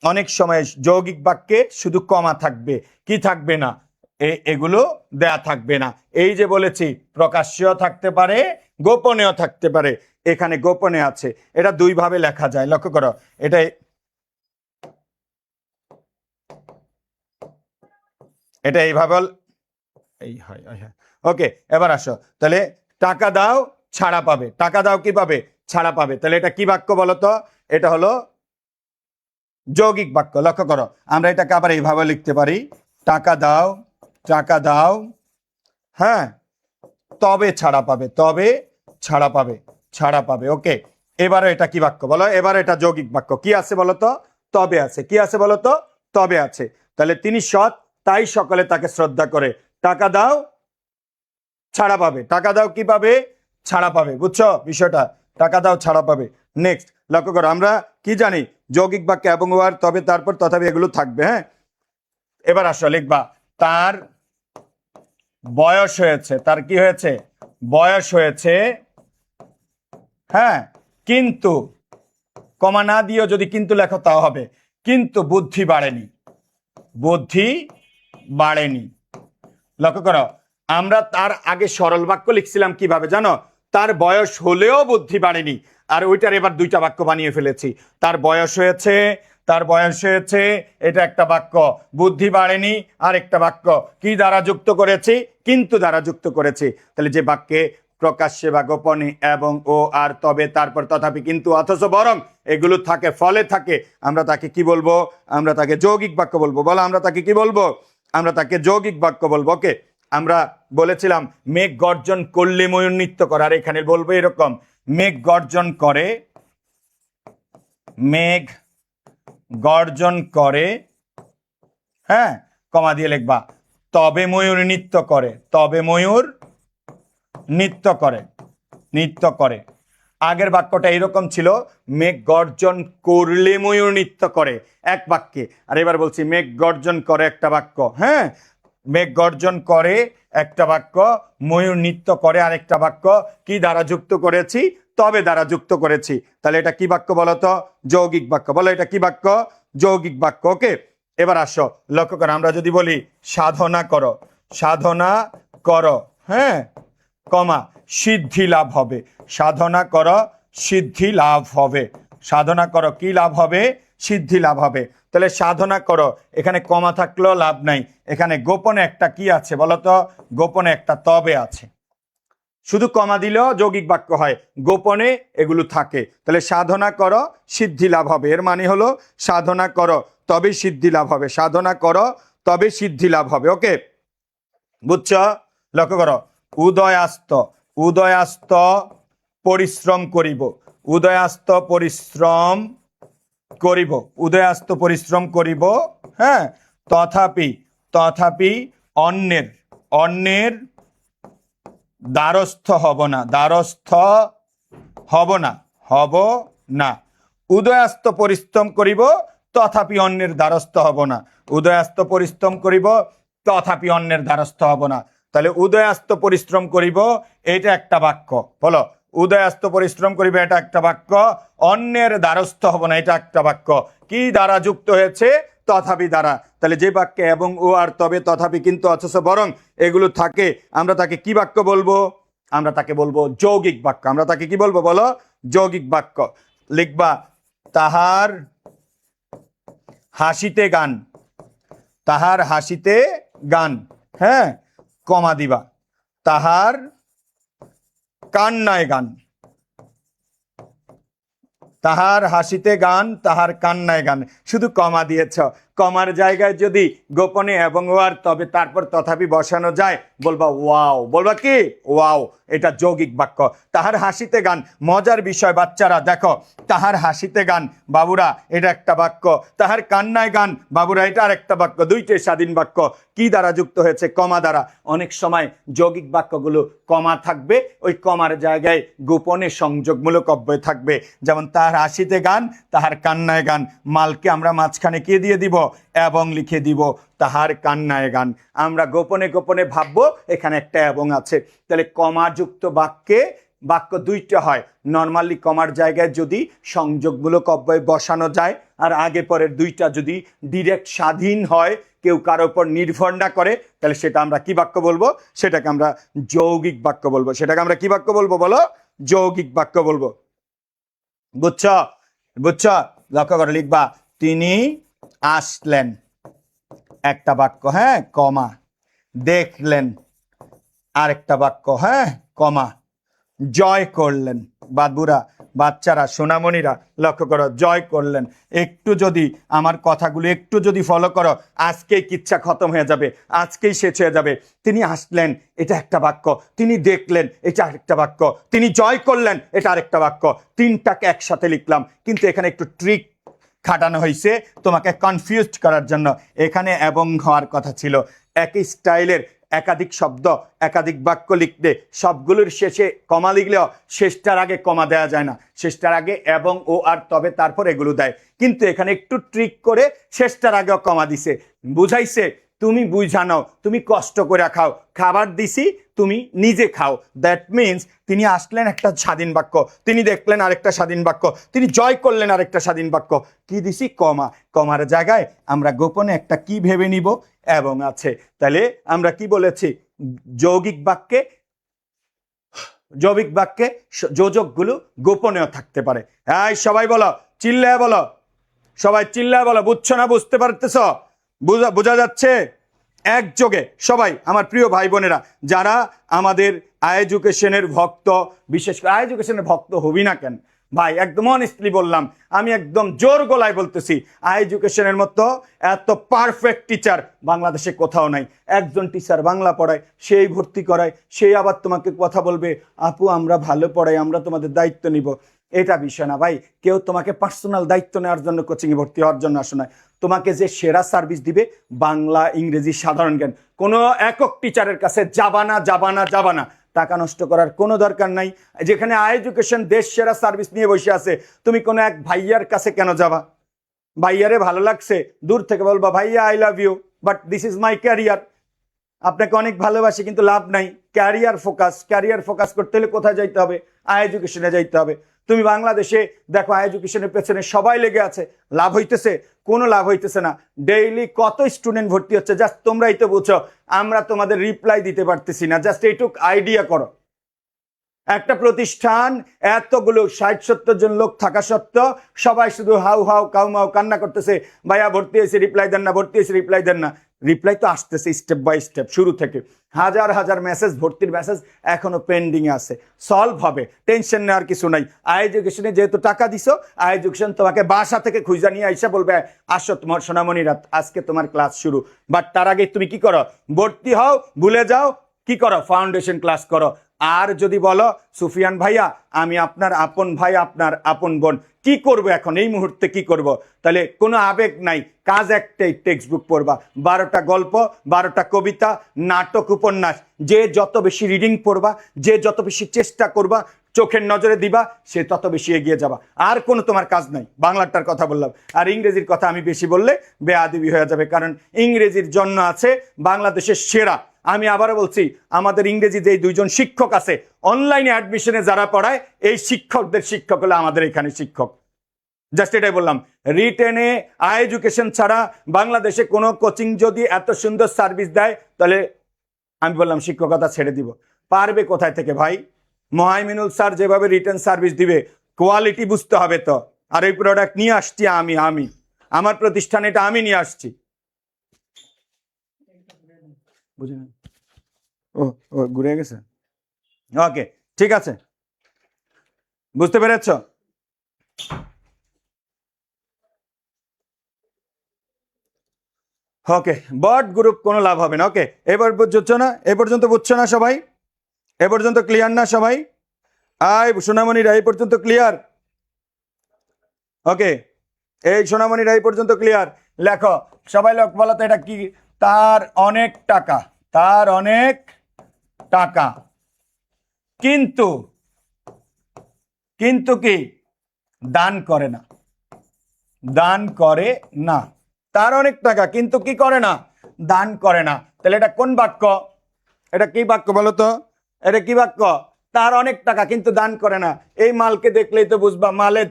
অনেক সময় যৌগিক বাক্যে শুধু কমা থাকবে, কি থাকবে না, এগুলো দেয়া থাকবে না। এই যে বলেছি প্রকাশ্যেও থাকতে পারে গোপনেও থাকতে পারে, এখানে গোপনে আছে। এটা দুই ভাবে লেখা যায়, লক্ষ্য করো। এটা এটা এইভাবে এই হয়। ওকে, এবার আসো। তাহলে টাকা দাও ছাড়া পাবে, টাকা দাও কি পাবে, ছাড়া পাবে। তাহলে এটা কি বাক্য বলতো, এটা হলো যৌগিক বাক্য। লক্ষ্য করো, আমরা এটাকে আবার এইভাবে লিখতে পারি, টাকা দাও, টাকা দাও, হ্যাঁ তবে ছাড়া পাবে, তবে ছাড়া পাবে, ছাড়া পাবে। ওকে, এবারে এটা কি বাক্য বলো, এবার এটা যৌগিক বাক্য। কি আছে বলতো, তবে আছে। কি আছে বলতো, তবে আছে। তাহলে তিনি সৎ তাই সকলে তাকে শ্রদ্ধা করে। টাকা দাও ছাড়া পাবে, টাকা দাও কি পাবে, ছাড়া পাবে। বুঝছো বিষয়টা, টাকা দাও ছাড়া পাবে। নেক্সট লক্ষ্য করো, আমরা কি জানি যৌগিক বাক্য এবং ওয়ার তবে তারপর তথাপি এগুলো থাকবে। হ্যাঁ, এবার আসো লিখবা তার বয়স হয়েছে, তার কি হয়েছে, বয়স হয়েছে, হ্যাঁ কিন্তু, কমা না দিয়েও যদি কিন্তু লেখো তাও হবে, কিন্তু বুদ্ধি বাড়েনি, বুদ্ধি বাড়েনি। লক্ষ্য করো, আমরা তার আগে সরল বাক্য লিখছিলাম কিভাবে জানো, তার বয়স হলেও বুদ্ধি বাড়েনি, আর ওইটার এবার দুইটা বাক্য বানিয়ে ফেলেছি। তার বয়স হয়েছে, তার বয়স হয়েছে, এটা একটা বাক্য, বুদ্ধি বাড়েনি আর একটা বাক্য, কি দ্বারা যুক্ত করেছি, কিন্তু দ্বারা যুক্ত করেছি। তাহলে যে বাক্যে প্রকাশ্যে বা গোপনে এবং ও আর তবে তারপর তথাপি কিন্তু অথচ বরং এগুলো থাকে, ফলে থাকে, আমরা তাকে কি বলবো, আমরা তাকে যৌগিক বাক্য বলবো। বলো আমরা তাকে কি বলবো, আমরা তাকে যৌগিক বাক্য বলবো। ওকে, আমরা বলেছিলাম মেঘ গর্জন করলে ময়ূর নৃত্য করে, আর এখানে বলবো এরকম, মেঘ গর্জন করে, মেঘ গর্জন করে, হ্যাঁ কমা দিয়ে লিখবা তবে ময়ূর নৃত্য করে, তবে ময়ূর নৃত্য করে, নৃত্য করে। আগের বাক্যটা এরকম ছিল, মেঘ গর্জন করলে ময়ূর নৃত্য করে, এক বাক্যে। আর এবার বলছি মেঘ গর্জন করে একটা বাক্য, হ্যাঁ মেঘ গর্জন করে একটা বাক্য, ময়ূর নৃত্য করে আরেকটা বাক্য, কি দ্বারা যুক্ত করেছি, তবে দ্বারা যুক্ত করেছি। তাহলে এটা কি বাক্য বলতো, যৌগিক বাক্য। বলো এটা কি বাক্য, যৌগিক বাক্য। ওকে, এবার আসো লক্ষ্য করো, আমরা যদি বলি সাধনা করো, সাধনা করো, হ্যাঁ কমা সিদ্ধি লাভ হবে, সাধনা করো সিদ্ধি লাভ হবে, সাধনা করো কি লাভ হবে, সিদ্ধি লাভ হবে। তাহলে সাধনা করো, এখানে কমা থাকলেও লাভ নাই, এখানে গোপনে একটা কি আছে বলতো, গোপনে একটা তবে আছে। শুধু কমা দিলেও যৌগিক বাক্য হয়, গোপনে এগুলো থাকে। তাহলে সাধনা করো সিদ্ধি লাভ হবে, এর মানে হলো সাধনা করো তবে সিদ্ধি লাভ হবে, সাধনা করো তবে সিদ্ধি লাভ হবে। ওকে, বুঝছ, লক্ষ্য করো, উদয়াস্ত, উদয়াস্ত পরিশ্রম করিব, উদয়াস্ত পরিশ্রম করিব, উদয়াস্ত পরিশ্রম করিব, হ্যাঁ তথাপি, তথাপি অন্যের, অন্যের দ্বারস্থ হব না, দ্বারস্থ হব না, হব না। উদয়াস্ত পরিশ্রম করিব তথাপি অন্যের দ্বারস্থ হব না, উদয়াস্ত পরিশ্রম করিব তথাপি অন্যের দ্বারস্থ হব না। তাহলে উদয়াস্ত পরিশ্রম করিব এটা একটা বাক্য, বলো উদয়াস্ত পরিশ্রম করিব এটা একটা বাক্য, অন্যের দ্বারস্থ হব না এটা একটা বাক্য, কি দ্বারা যুক্ত হয়েছে, তথাপি দ্বারা। তাহলে যে বাক্যে এবং ও আর তবে তথাপি কিন্তু অথচ বরং এগুলো থাকে, আমরা তাকে কি বাক্য বলবো, আমরা তাকে বলবো যৌগিক বাক্য। আমরা তাকে কি বলবো বলো, যৌগিক বাক্য। লিখবা তাহার হাসিতে গান, তাহার হাসিতে গান, হ্যাঁ, কমা দিবা, তাহার কান্নায় গান, তাহার হাসিতে গান, তাহার কান্নায় গান, শুধু কমা দিয়েছ। কমার জায়গায় যদি গোপনে এবং ওয়ার তবে তারপর তথাপি বসানো যায়, বলবা ওয়াও, বলবা কি ওয়াও, এটা যৌগিক বাক্য। তাহার হাসিতে গান, মজার বিষয় বাচ্চারা দেখো, তাহার হাসিতে গান বাবুরা এটা একটা বাক্য, তাহার কান্নায় গান বাবুরা এটা আরেকটা বাক্য, দুইটাই স্বাধীন বাক্য। কি দ্বারা যুক্ত হয়েছে? কমা দ্বারা। অনেক সময় যৌগিক বাক্যগুলো কমা থাকবে, ওই কমার জায়গায় গোপনে সংযোগমূলক অব্যয় থাকবে। যেমন তাহার হাসিতে গান, তাহার কান্নায় গান, মালকে আমরা মাঝখানে কে দিয়ে দিব? এবং লিখে দিব, তাহার কান্নায় গান। আমরা গোপনে গোপনে ভাববো এখানে একটা এবং আছে। তাহলে কমাযুক্ত বাক্যে বাক্য দুইটা হয়। নর্মালি কমার জায়গায় যদি সংযোগমূলক অব্যয় বসানো যায়, আর আগে পরের দুইটা যদি ডিরেক্ট স্বাধীন হয়, কেউ কারো উপর নির্ভর না করে, তাহলে সেটা আমরা কি বাক্য বলবো? সেটাকে আমরা যৌগিক বাক্য বলবো। সেটাকে আমরা কি বাক্য বলবো বলো? যৌগিক বাক্য বলবো। বুঝছ? বুঝছ? লক্ষ্য করে লিখবা, তিনি আসলেন, একটা বাক্য, হ্যাঁ, কমা। দেখলেন, আরেকটা বাক্য, হ্যাঁ, কমা। জয় করলেন, বাবুরা, বাচ্চারা, সোনামণিরা লক্ষ্য করো, জয় করলেন। একটু যদি আমার কথাগুলো একটু যদি ফলো করো, আজকেই কিচ্ছা খতম হয়ে যাবে, আজকেই শেষ হয়ে যাবে। তিনি আসলেন, এটা একটা বাক্য। তিনি দেখলেন, এটা আরেকটা বাক্য। তিনি জয় করলেন, এটা আরেকটা বাক্য। তিনটাকে একসাথে লিখলাম, কিন্তু এখানে একটু ট্রিক খাটানো হয়েছে তোমাকে কনফিউজড করার জন্য। এখানে এবং হওয়ার কথা ছিল। একই স্টাইলের একাধিক শব্দ, একাধিক বাক্য লিখতে সবগুলোর শেষে কমা লিখলেও শেষটার আগে কমা দেওয়া যায় না, শেষটার আগে এবং ও আর তবে তারপর এগুলো দেয়। কিন্তু এখানে একটু ট্রিক করে শেষটার আগেও কমা দিছে। বুঝাইছে তুমি বুঝানো, তুমি কষ্ট করে খাও, খাবার দিছি তুমি নিজে খাও। দ্যাট মিনস তিনি আসলেন একটা স্বাধীন বাক্য, তিনি দেখলেন আরেকটা স্বাধীন বাক্য, তিনি জয় করলেন আরেকটা স্বাধীন বাক্য। কি দিছি? কমা। কমার জায়গায় আমরা গোপনে একটা কি ভেবে নিব? এবং আছে। তাহলে আমরা কি বলেছি? যৌগিক বাক্যে যোজকগুলো গোপনেও থাকতে পারে। এই সবাই বলো, চিল্লায় বলো, সবাই চিল্লায় বলো। বুঝছো না? বুঝতে পারতেছ? বোঝা যাচ্ছে? একযোগে সবাই আমার প্রিয় ভাই বোনেরা, যারা আমাদের এডুকেশনের ভক্ত, বিশেষ করে এডুকেশনের ভক্ত হবি না কেন ভাই, একদম অনেস্টলি বললাম, আমি একদম জোর গলায় বলতেছি, এডুকেশনের মতো এত পারফেক্ট টিচার বাংলাদেশে কোথাও নাই। একজন টিচার বাংলা পড়ায়, সেই ভর্তি করায়, সেই আবার তোমাকে কথা বলবে, আপু আমরা ভালো পড়াই, আমরা তোমাদের দায়িত্ব নিব। এটা বিষয় না ভাই। কেউ তোমাকে পার্সোনাল দায়িত্ব নেওয়ার জন্য কোচিংয়ে ভর্তি হওয়ার জন্য আসো না। তোমাকে যে সেরা সার্ভিস দিবে বাংলা, ইংরেজি, সাধারণ জ্ঞান, কোনো একক টিচারের কাছে যাবা না, যাবা না, যাবা না। টাকা নষ্ট করার কোনো দরকার নাই। যেখানে এডুকেশন দেশ সেরা সার্ভিস নিয়ে বসে আছে, তুমি কোনো এক ভাইয়ার কাছে কেন যাবা? ভাইয়ারে ভালো লাগছে, দূর থেকে বলবা ভাইয়া I love you, but this is my career. আপনাকে অনেক ভালোবাসি, কিন্তু লাভ নাই। ক্যারিয়ার ফোকাস, ক্যারিয়ার ফোকাস করতে হলে কোথায় যাইতে হবে? এডুকেশনে যাইতে হবে। তুমি বাংলাদেশে দেখো এডুকেশনের পেছনে সবাই লেগে আছে, লাভ হইতেছে? কোনো লাভ হইতেছে না। ডেইলি কত স্টুডেন্ট ভর্তি হচ্ছে, জাস্ট তোমরাই তো বুঝছো, আমরা তোমাদের রিপ্লাই দিতে পারতেছি না। জাস্ট এইটুক আইডিয়া করো। একটা প্রতিষ্ঠান এতগুলো 60-70 জন লোক থাকা সত্ত্বেও সবাই শুধু হাউ হাউ কাউমাউ কান্না করতেছে, ভাইয়া ভর্তি হয়েছে রিপ্লাই দেন না, ভর্তি হয়েছে রিপ্লাই দেন না। রিপ্লাই তো আসতেছে স্টেপ বাই স্টেপ, শুরু থেকে হাজার হাজার মেসেজ, ভর্তির মেসেজ এখনো পেন্ডিং আছে, সলভ হবে, টেনশন নেওয়ার কিছু নাই। এডুকেশনে যেহেতু টাকা দিছো, এডুকেশন তোমাকে বাসা থেকে খুঁজা নিয়ে আইসা বলবে আসো তোমার সোনামণি রাত, আজকে তোমার ক্লাস শুরু। বাট তার আগে তুমি কি করো? ভর্তি হও, ভুলে যাও, কি করো? ফাউন্ডেশন ক্লাস করো। আর যদি বলো সুফিয়ান ভাইয়া আমি আপনার আপন ভাই, আপনার আপন বোন, কি করব এখন এই মুহূর্তে, কি করব? তাহলে কোনো আবেগ নাই, কাজ একটাই, টেক্সট বুক পড়বা, 12টা গল্প, 12টা কবিতা, নাটক, উপন্যাস। যে যত বেশি রিডিং পড়বা, যে যত বেশি চেষ্টা করবা, চোখের নজরে দিবা, সে তত বেশি এগিয়ে যাবা। আর কোনো তোমার কাজ নাই। বাংলাটার কথা বললাম, আর ইংরেজির কথা আমি বেশি বললে বেয়াদবি হয়ে যাবে, কারণ ইংরেজির জন্য আছে বাংলাদেশের সেরা। আমি আবারও বলছি, আমাদের ইংরেজি যে 2জন শিক্ষক আছে অনলাইনে অ্যাডমিশনে যারা পড়ায়, এই শিক্ষকদের শিক্ষক হলো আমাদের এখানে শিক্ষক। জাস্ট এটাই বললাম। রিটেনে এডুকেশন ছাড়া বাংলাদেশে কোনো কোচিং যদি এত সুন্দর সার্ভিস দেয়, তাহলে আমি বললাম শিক্ষকতা ছেড়ে দিব। পারবে কোথায় থেকে ভাই? মোহাইমিনুল স্যার যেভাবে রিটেন সার্ভিস দিবে, কোয়ালিটি বুঝতে হবে তো। আর এই প্রোডাক্ট নিয়ে আসছি আমি আমার প্রতিষ্ঠানে এটা আমি নিয়ে আসছি। বুঝলেন? ও ও ঘুরে গেছে। ওকে, ঠিক আছে, বুঝতে পেরেছ? ওকে, বট গ্রুপ কোনো লাভ হবে না। ওকে, এবার বুঝছো না? এ পর্যন্ত বুঝছো না সবাই? এ পর্যন্ত ক্লিয়ার না সবাই? আয় সোনামণিরা, এই পর্যন্ত ক্লিয়ার? ওকে, এই সোনামণিরা এই পর্যন্ত ক্লিয়ার? লেখো সবাই, লোক বলো তো এটা কি? তার অনেক টাকা, তার অনেক টাকা, কিন্তু কিন্তু কি দান করে না, দান করে না। তার অনেক টাকা কিন্তু কি করে না? দান করে না। তাহলে এটা কোন বাক্য? এটা কি বাক্য বলো তো? এটা কি বাক্য? তার অনেক টাকা কিন্তু দান করে না। এই মালকে দেখলেই তো বুঝবা মালে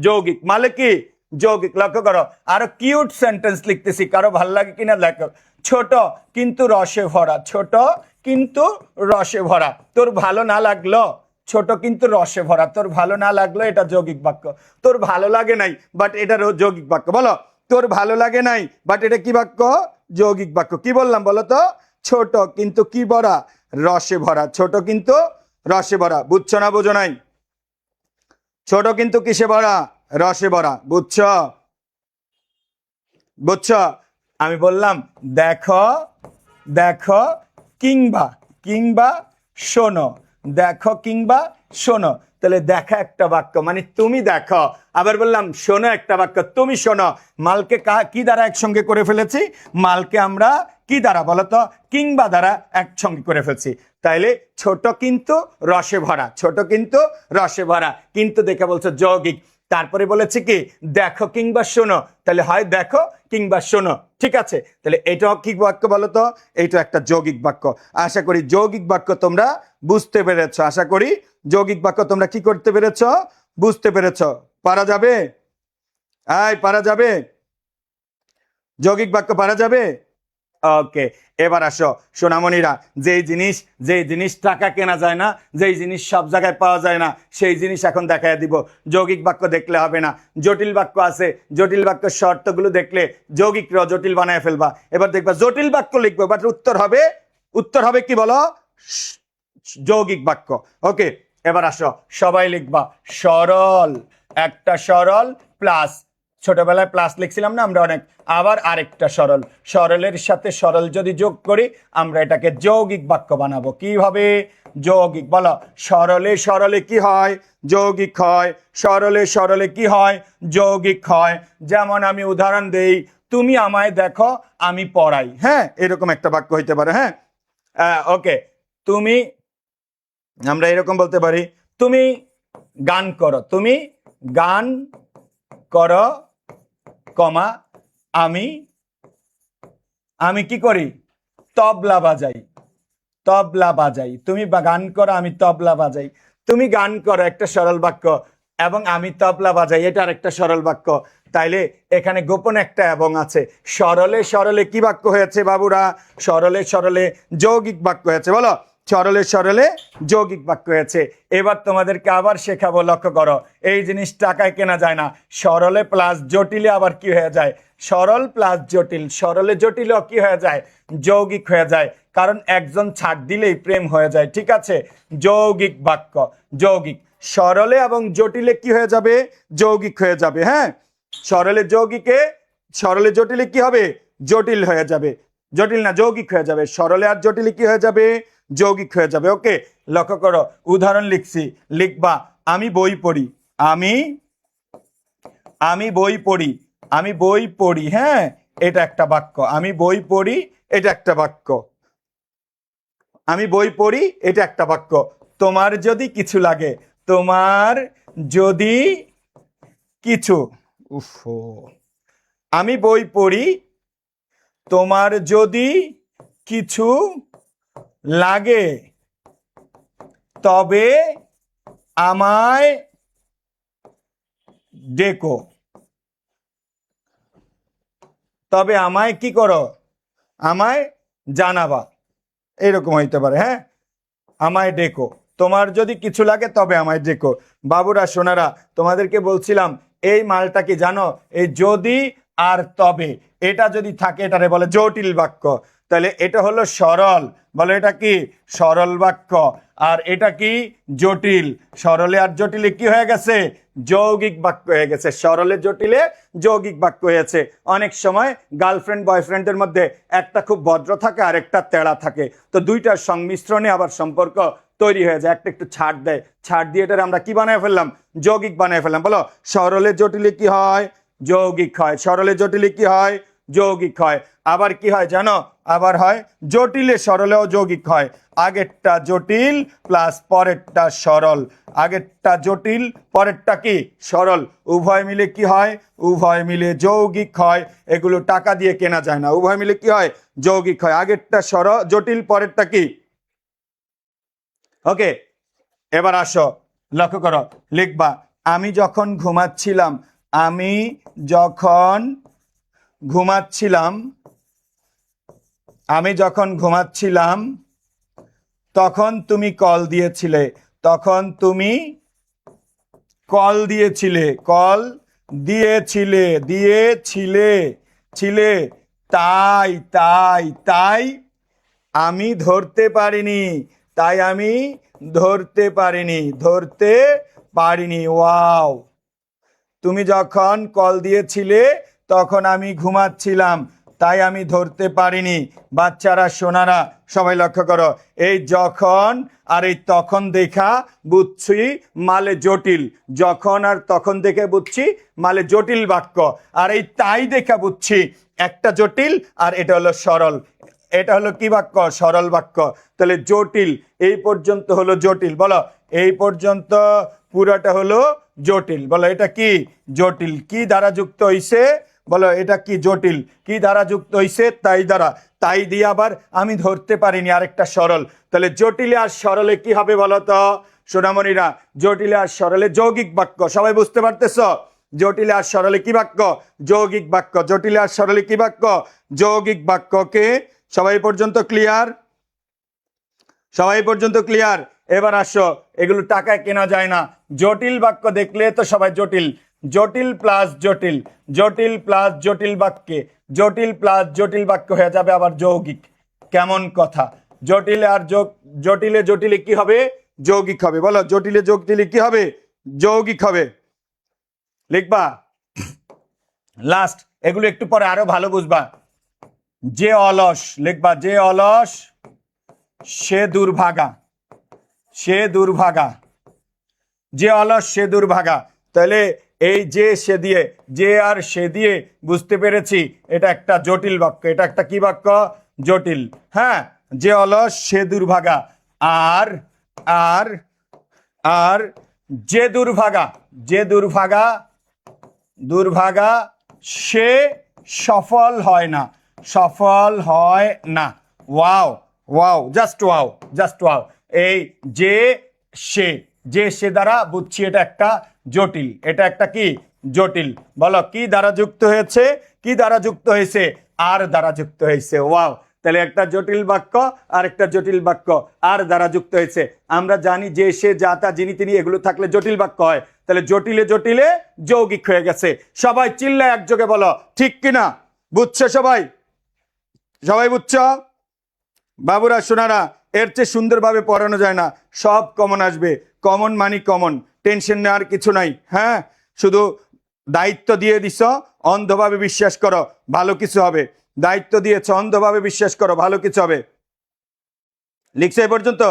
যৌগিক। মালে কি? যৌগিক। লক্ষ্য করো, আরো কিউট সেন্টেন্স লিখতেছি, কারো ভাল লাগে কিনা লেখো। ছোট কিন্তু রসে ভরা, ছোট কিন্তু রসে ভরা। তোর ভালো না লাগলো? ছোট কিন্তু রসে ভরা, তোর ভালো না লাগলো, এটা যৌগিক বাক্য। তোর ভালো লাগে নাই বাট এটা যৌগিক বাক্য। বলো, তোর ভালো লাগে নাই বাট এটা কি বাক্য? যৌগিক বাক্য। কি বললাম বলো তো? ছোট কিন্তু কি ভরা? রসে ভরা। ছোট কিন্তু রসে ভরা। বুঝছো না বোঝো নাই? ছোট কিন্তু কিসে ভরা? রসে ভরা। বুঝছো? বুঝছো? আমি বললাম দেখো, দেখো কিংবা, কিংবা শোনো, দেখো কিংবা শোনো। তাহলে দেখা একটা বাক্য, মানে তুমি দেখো। আবার বললাম শোনো একটা বাক্য, তুমি শোনো। মালকে কি দ্বারা একসঙ্গে করে ফেলেছি? মালকে আমরা কি দ্বারা বলতো? কিংবা দ্বারা একসঙ্গে করে ফেলছি। তাইলে ছোট কিন্তু রসে ভরা, ছোট কিন্তু রসে ভরা, কিন্তু দেখে বলছো যৌগিক। তারপরে বলেছে কি দেখো কিংবা শোনো, তাহলে হয় দেখো কিংবা শোনো। ঠিক আছে, তাহলে এটাও কি বাক্য বলো তো? এইটা একটা যৌগিক বাক্য। আশা করি যৌগিক বাক্য তোমরা বুঝতে পেরেছ। আশা করি যৌগিক বাক্য তোমরা কি করতে পেরেছ? বুঝতে পেরেছ। পারা যাবে? আয় পারা যাবে? যৌগিক বাক্য পারা যাবে? ওকে, এবার আসো সোনামণিরা, যেই জিনিস টাকা কেনা যায় না, যেই জিনিস সব জায়গায় পাওয়া যায় না, সেই জিনিস এখন দেখায় দিব। যৌগিক বাক্য দেখলে হবে না, জটিল বাক্য আছে, জটিল বাক্যের শর্তগুলো দেখলে যৌগিক জটিল বানায় ফেলবা। এবার দেখবা জটিল বাক্য লিখবো, বাট উত্তর হবে কি বলো? যৌগিক বাক্য। ওকে, এবার আসো সবাই লিখবা সরল। একটা সরল প্লাস, ছোটবেলায় প্লাস লিখছিলাম না আমরা অনেক, আবার আরেকটা সরল। সরলের সাথে সরল যদি যোগ করি আমরা এটাকে যৌগিক বাক্য বানাবো। কিভাবে? যৌগিক। বলো, সরলে সরলে কি হয়? যৌগিক হয়। সরলে সরলে কি হয়? যৌগিক হয়। যেমন আমি উদাহরণ দেই, তুমি আমায় দেখো আমি পড়াই। হ্যাঁ, এরকম একটা বাক্য হইতে পারে। হ্যাঁ, ওকে, তুমি, আমরা এরকম বলতে পারি, তুমি গান করো, তুমি গান করো, কমা আমি আমি কি করি? তবলা বাজাই, তবলা বাজাই। তুমি গান করো, আমি তবলা বাজাই। তুমি গান করো একটা সরল বাক্য, এবং আমি তবলা বাজাই এটা আরেকটা সরল বাক্য। তাইলে এখানে গোপন একটা এবং আছে। সরলে সরলে কি বাক্য হয়েছে বাবুরা? সরলে সরলে যৌগিক বাক্য হয়েছে। বলো, সরলে সরলে যৌগিক বাক্য হয়েছে। এবার তোমাদেরকে আবার শেখাবো, লক্ষ্য করো, এই জিনিস টাকায় কেনা যায় না। সরলে প্লাস জটিলে আবার কি হয়ে যায়? সরল প্লাস জটিল, সরলে জটিলেও কি হয়ে যায়? যৌগিক হয়ে যায়। কারণ একজন ছাড় দিলেই প্রেম হয়ে যায়। ঠিক আছে, যৌগিক বাক্য, যৌগিক। সরলে এবং জটিলে কি হয়ে যাবে? যৌগিক হয়ে যাবে। হ্যাঁ, সরলে যৌগিকে, সরলে জটিলে কি হবে? জটিল হয়ে যাবে। জটিল না, যৌগিক হয়ে যাবে। সরলে আর জটিলে কি হয়ে যাবে? যৌগিক হয়ে যাবে। ওকে, লক্ষ্য করো, উদাহরণ লিখছি, লিখবা আমি বই পড়ি, আমি আমি বই পড়ি, আমি বই পড়ি। হ্যাঁ, এটা একটা বাক্য। আমি বই পড়ি, এটা একটা বাক্য। আমি বই পড়ি, এটা একটা বাক্য। তোমার যদি কিছু লাগে, তোমার যদি কিছু, উফ, আমি বই পড়ি, তোমার যদি কিছু লাগে তবে আমায় ডেকো, তবে আমায় কি করো? আমায় জানাবা। এরকম হইতে পারে। হ্যাঁ, আমায় ডেকো, তোমার যদি কিছু লাগে তবে আমায় ডেকো। বাবুরা সোনারা, তোমাদেরকে বলছিলাম এই মালটা কি জানো? এই যদি আর তবে এটা যদি থাকে এটারে বলে জটিল বাক্য। তাহলে এটা হলো সরল, বলে এটা কি সরল বাক্য, আর এটা কি জটিল। সরলে আর জটিলে কি হয়ে গেছে, যৌগিক বাক্য হয়ে গেছে। সরলে জটিলে যৌগিক বাক্য হয়েছে। অনেক সময় গার্লফ্রেন্ড বয়ফ্রেন্ডের মধ্যে একটা খুব ভদ্র থাকে আর একটা তেড়া থাকে, তো দুইটার সংমিশ্রণে আবার সম্পর্ক তৈরি হয়ে যায়, একটা একটু ছাড় দেয়, ছাড় দিয়ে এটারে আমরা কি বানায় ফেললাম, যৌগিক বানায় ফেললাম। বলো সরলে জটিলে কি হয়, যৌগিক হয়। সরলে জটিলে কি হয়, যৌগিক হয়। আবার কি হয় জানো, আবার হয় জটিলে সরলেও যৌগিক হয়। আগেরটা জটিল প্লাস পরেরটা সরল, আগেরটা জটিল পরেরটা কি সরল, উভয় মিলে কি হয়, উভয় মিলে যৌগিক হয়। এগুলো টাকা দিয়ে কেনা যায় না, উভয় মিলে কি হয়, যৌগিক হয়। আগেরটা জটিল পরেরটা কি, ওকে। এবার আসো লক্ষ্য করো, লিখবা আমি যখন ঘুমাচ্ছিলাম, আমি যখন ঘুমাচ্ছিলাম, আমি যখন ঘুমাচ্ছিলাম তখন তুমি কল দিয়েছিলে, তখন তুমি কল দিয়েছিলে, কল দিয়েছিলে, দিয়েছিলে, ছিলে, তাই তাই তাই আমি ধরতে পারিনি, তাই আমি ধরতে পারিনি, ধরতে পারিনি। ওয়াও, তুমি যখন কল দিয়েছিলে তখন আমি ঘুমাচ্ছিলাম, তাই আমি ধরতে পারিনি। বাচ্চারা সোনারা সবাই লক্ষ্য করো, এই যখন আর এই তখন দেখা বুঝছি মালে জটিল, যখন আর তখন দেখে বুঝছি মালে জটিল বাক্য, আর এই তাই দেখা বুঝছি একটা জটিল আর এটা হলো সরল। এটা হলো কি বাক্য, সরল বাক্য। তাহলে জটিল এই পর্যন্ত হলো জটিল, বলো এই পর্যন্ত পুরাটা হলো জটিল। বলো এটা কি জটিল, কি দ্বারা যুক্ত হইছে, বলো এটা কি জটিল, কি দ্বারা যুক্ত হইছে, তাই দ্বারা, তাই দিয়ে আবার আমি ধরতে পারিনি আরেকটা সরল। তাহলে জটিলে আর সরলে কি হবে বলো তো সোনামণিরা, জটিলে আর সরলে যৌগিক বাক্য। সবাই বুঝতে পারতেছ, জটিলে আর সরলে কি বাক্য, যৌগিক বাক্য। জটিলে আর সরলে কি বাক্য, যৌগিক বাক্যকে। সবাই পর্যন্ত ক্লিয়ার, সবাই পর্যন্ত ক্লিয়ার। এবার আসো, এগুলো টাকায় কেনা যায় না। জটিল বাক্য দেখলে তো সবাই জটিল, জটিল প্লাস জটিল, জটিল প্লাস জটিল বাক্যে, জটিল প্লাস জটিল বাক্য হয়ে যাবে আবার যৌগিক। কেমন কথা, জটিলে আর জটিলে জটিলে কি হবে, যৌগিক হবে। বলো জটিলে জটিলে কি হবে, যৌগিক হবে। লিখবা লাস্ট, এগুলো একটু পরে আরো ভালো বুঝবা। যে অলস, লিখবা যে অলস সে দুর্ভাগা, সে দুর্ভাগা, যে অলস সে দুর্ভাগা। তাহলে এই যে সে দিয়ে, যে আর সে দিয়ে বুঝতে পেরেছি এটা একটা জটিল বাক্য, এটা একটা কি বাক্য, জটিল। হ্যাঁ, যে অলস সে দুর্ভাগা, আর আর আর যে দুর্ভাগা, যে দুর্ভাগা, দুর্ভাগা সে সফল হয় না, সফল হয় না। Wow wow, just wow, just wow. এই যে সে, যে সে দ্বারা বুঝছি এটা একটা জটিল, এটা একটা কি জটিল। বলো কি দ্বারা যুক্ত হয়েছে, কি দ্বারা যুক্ত হয়েছে, আর দ্বারা যুক্ত হয়েছে। ওয়াও, তাহলে একটা জটিল বাক্য আর একটা জটিল বাক্য আর দ্বারা যুক্ত হয়েছে। আমরা জানি যে সে যা তা যিনি তিনি এগুলো থাকলে জটিল বাক্য হয়, তাহলে জটিলে জটিলে যৌগিক হয়ে গেছে। সবাই চিল্লায় একযোগে বলো ঠিক কিনা, বুঝছো সবাই, সবাই বুঝছো বাবুরা সোনারা? এর চেয়ে সুন্দরভাবে পড়ানো যায় না, সব কমন আসবে। কমন মানি কমন, টেনশন নেওয়ার কিছু নাই। হ্যাঁ, শুধু দায়িত্ব দিয়ে দিছ, অন্ধভাবে বিশ্বাস করো ভালো কিছু হবে। দায়িত্ব দিয়েছ, অন্ধভাবে বিশ্বাস করো ভালো কিছু হবে। লিখছে এ পর্যন্ত,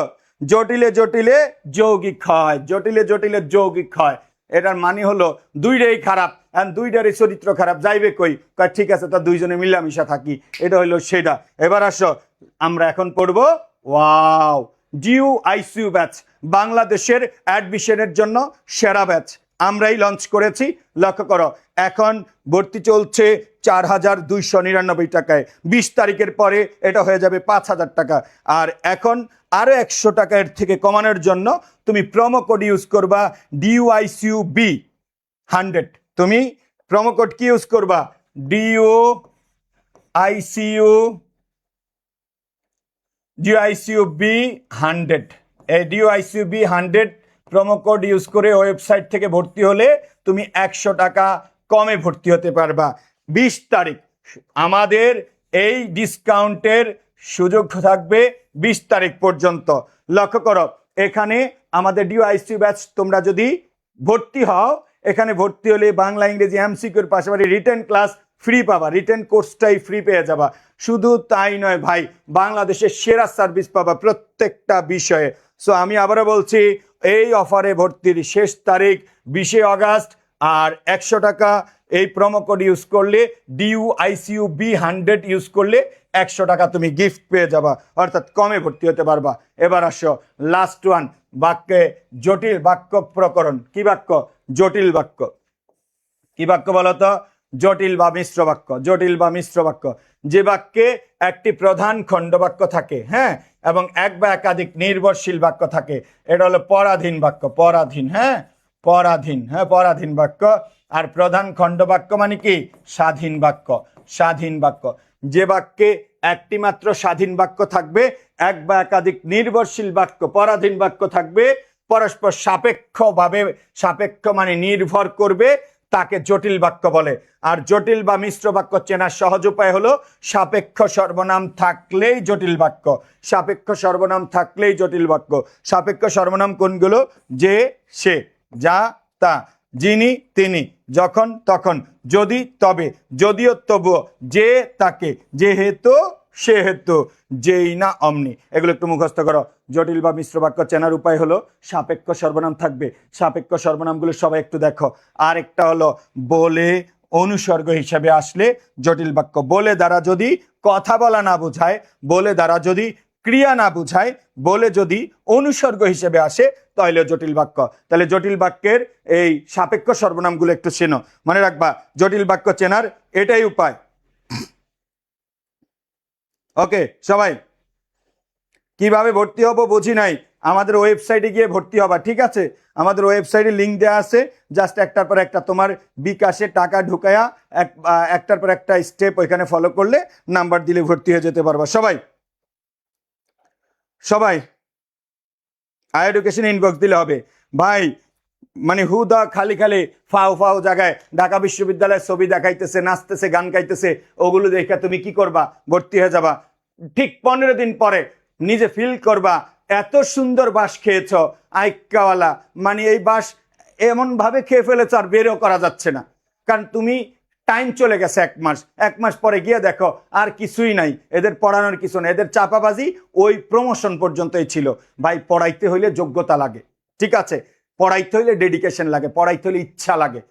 জটিলে জটিলে যৌগিক হয়, জটিলে জটিলে যৌগিক হয়। এটার মানে হলো দুইটাই খারাপ, দুইটারই চরিত্র খারাপ, যাইবে কই, ঠিক আছে তো দুইজনে মিলামিশা থাকি, এটা হইলো সেটা। এবার আসো, আমরা এখন পড়বো ওয়াও ডিউ আইসিইউ ব্যাচ, বাংলাদেশের অ্যাডমিশনের জন্য সেরা ব্যাচ আমরাই লঞ্চ করেছি। লক্ষ্য করো, এখন ভর্তি চলছে 4,299 টাকায়, 20 তারিখের পরে এটা হয়ে যাবে 5,000 টাকা। আর এখন আরো 100 টাকা এর থেকে কমানোর জন্য তুমি প্রোমো কোড ইউজ করবা DUICUB100। তুমি প্রোমো কোড কি ইউজ করবা, DUICUB100। এই DUICUB100 প্রোমো কোড ইউজ করে ওয়েবসাইট থেকে ভর্তি হলে তুমি 100 টাকা কমে ভর্তি হতে পারবা। 20 তারিখ আমাদের এই ডিসকাউন্টের সুযোগ থাকবে 20 তারিখ পর্যন্ত। লক্ষ্য করো, এখানে আমাদের ডিওআইসি ব্যাচ তোমরা যদি ভর্তি হও, এখানে ভর্তি হলে বাংলা ইংরেজি এমসিকিউর পাশাপাশি রিটেন ক্লাস ফ্রি পাবা, রিটেন কোর্সটাই ফ্রি পেয়ে যাবা। শুধু তাই নয় ভাই, বাংলাদেশের সেরা সার্ভিস পাবা প্রত্যেকটা বিষয়ে। সো আমি আবারও বলছি, এই অফারে ভর্তির শেষ তারিখ 20 আগস্ট। আর 100 টাকা এই প্রোমো কোড ইউজ করলে, DUICUB100 ইউজ করলে 100 টাকা তুমি গিফট পেয়ে যাবা, অর্থাৎ কমে ভর্তি হতে পারবা। এবার আসো লাস্ট ওয়ান, বাক্যে জটিল বাক্য প্রকরণ। কি বাক্য? জটিল বাক্য। কি বাক্য বলতো? জটিল বা মিশ্র বাক্য। জটিল বা মিশ্র বাক্য, যে বাক্যে একটি প্রধান খণ্ডবাক্য থাকে, হ্যাঁ, এবং এক বা একাধিক নির্ভরশীল বাক্য থাকে, এটা হলো পরাধীন বাক্য। পরাধীন, হ্যাঁ, পরাধীন, হ্যাঁ, পরাধীন বাক্য। আর প্রধান খণ্ডবাক্য মানে কি? স্বাধীন বাক্য। স্বাধীন বাক্য, যে বাক্যে একটি মাত্র স্বাধীন বাক্য থাকবে, এক বা একাধিক নির্ভরশীল বাক্য পরাধীন বাক্য থাকবে, পরস্পর সাপেক্ষভাবে, সাপেক্ষ মানে নির্ভর করবে, তাকে জটিল বাক্য বলে। আর জটিল বা মিশ্র বাক্য চেনার সহজ উপায় হলো সাপেক্ষ সর্বনাম থাকলেই জটিল বাক্য। সাপেক্ষ সর্বনাম থাকলেই জটিল বাক্য। সাপেক্ষ সর্বনাম কোনগুলো? যে, সে, যা, তা, যিনি, তিনি, যখন, তখন, যদি, তবে, যদিও, তবুও, যে, তাকে, যেহেতু, সেহেতু, যেই না, অমনি। এগুলো একটু মুখস্থ করো। জটিল বা মিশ্র বাক্য চেনার উপায় হলো সাপেক্ষ সর্বনাম থাকবে। সাপেক্ষ সর্বনামগুলো সবাই একটু দেখো। আর একটা হলো বলে অনুসর্গ হিসেবে আসলে জটিল বাক্য। বলে দ্বারা যদি কথা বলা না বোঝায়, বলে দ্বারা যদি ক্রিয়া না বোঝায়, বলে যদি অনুসর্গ হিসেবে আসে, তাহলে জটিল বাক্য। তাহলে জটিল বাক্যের এই সাপেক্ষ সর্বনামগুলো একটু চেনো, মনে রাখবা। জটিল বাক্য চেনার এটাই উপায়। ওকে সবাই, কিভাবে ভর্তি হব বুঝি নাই, আমাদের ওয়েবসাইটে গিয়ে ভর্তি হবা, ঠিক আছে? আমাদের ওয়েবসাইটে লিঙ্ক দেওয়া আছে, জাস্ট একটার পর একটা তোমার বিকাশে টাকা ঢুকায়া একটার পর একটা স্টেপ ওইখানে ফলো করলে, নাম্বার দিলে ভর্তি হয়ে যেতে পারবা। সবাই সবাই হাই এডুকেশন ইনবক্স দিলে হবে ভাই। মানে হুদা খালি খালি ফাও ফাও জায়গায় ঢাকা বিশ্ববিদ্যালয়ের ছবি দেখাইতেছে, নাচতেছে, গান গাইতেছে, ওগুলো দেখে তুমি কি করবা? ভর্তি হয়ে যাবা। ঠিক 15 দিন পরে নিজে ফিল করবা এত সুন্দর বাস খেয়েছ আইকাওয়ালা, মানে এই বাস এমন ভাবে খেয়ে ফেলেছ আর বেরও করা যাচ্ছে না, কারণ তুমি টাইম চলে গেছে 1 মাস। 1 মাস পরে গিয়ে দেখো আর কিছুই নাই, এদের পড়ানোর কিছু নেই, এদের চাপাবাজি ওই প্রমোশন পর্যন্তই ছিল। ভাই পড়াইতে হইলে যোগ্যতা লাগে, ঠিক আছে? পড়াইতে হইলে ডেডিকেশন লাগে, পড়াইতে হইলে ইচ্ছা লাগে,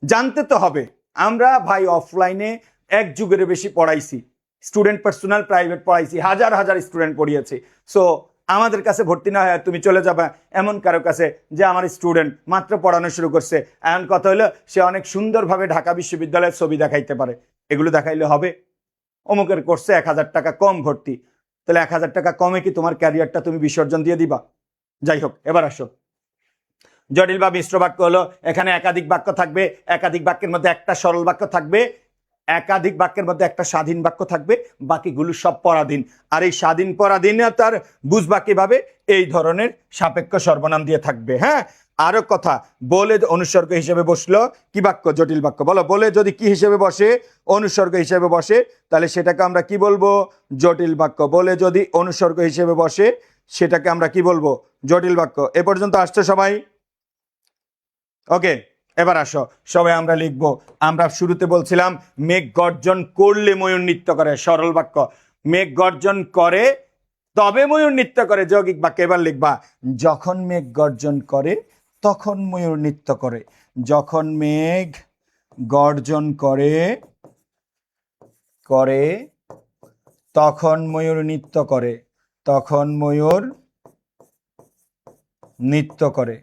জানতে তো হবে। আমরা ভাই অফলাইনে 1 যুগের বেশি পড়াইছি, স্টুডেন্ট পার্সোনাল প্রাইভেট পড়াইছি, হাজার হাজার স্টুডেন্ট পড়িয়েছি। সো আমাদের কাছে ভর্তি না হয় তুমি চলে যাবে এমন কারো কাছে যে আমার স্টুডেন্ট মাত্র পড়ানো শুরু করছে, এমন কথা হলো সে অনেক সুন্দরভাবে ঢাকা বিশ্ববিদ্যালয়ের ছবি দেখাইতে পারে, এগুলো দেখাইলে হবে? অমুকের কোর্সে 1000 টাকা কম ভর্তি, তাহলে 1000 টাকা কমে কি তোমার ক্যারিয়ারটা তুমি বিসর্জন দিয়ে দিবা? যাই হোক, এবার আসো। জটিল বা মিশ্র বাক্য হলো এখানে একাধিক বাক্য থাকবে, একাধিক বাক্যের মধ্যে একটা সরল বাক্য থাকবে, একাধিক বাক্যের মধ্যে একটা স্বাধীন বাক্য থাকবে, বাকিগুলো সব পরাধীন। আর এই স্বাধীন পরাধীনতার বুঝবা কিভাবে? এই ধরনের সাপেক্ষ সর্বনাম দিয়ে থাকবে। হ্যাঁ, আরো কথা, বলে অনুসর্গ হিসেবে বসলো কি বাক্য? জটিল বাক্য। বলো, বলে যদি কি হিসেবে বসে? অনুসর্গ হিসেবে বসে, তাহলে সেটাকে আমরা কি বলবো? জটিল বাক্য। বলে যদি অনুসর্গ হিসেবে বসে, সেটাকে আমরা কি বলবো? জটিল বাক্য। এ পর্যন্ত আসছে সবাই? ওকে, এবার আসো সবাই আমরা লিখবো। আমরা শুরুতে বলছিলাম মেঘ গর্জন করলে ময়ূর নৃত্য করে, সরল বাক্য। মেঘ গর্জন করে তবে ময়ূর নৃত্য করে, যৌগিক বাক্য। এবার লিখবা যখন মেঘ গর্জন করে তখন ময়ূর নৃত্য করে। যখন মেঘ গর্জন করে করে তখন ময়ূর নৃত্য করে, তখন ময়ূর নৃত্য করে।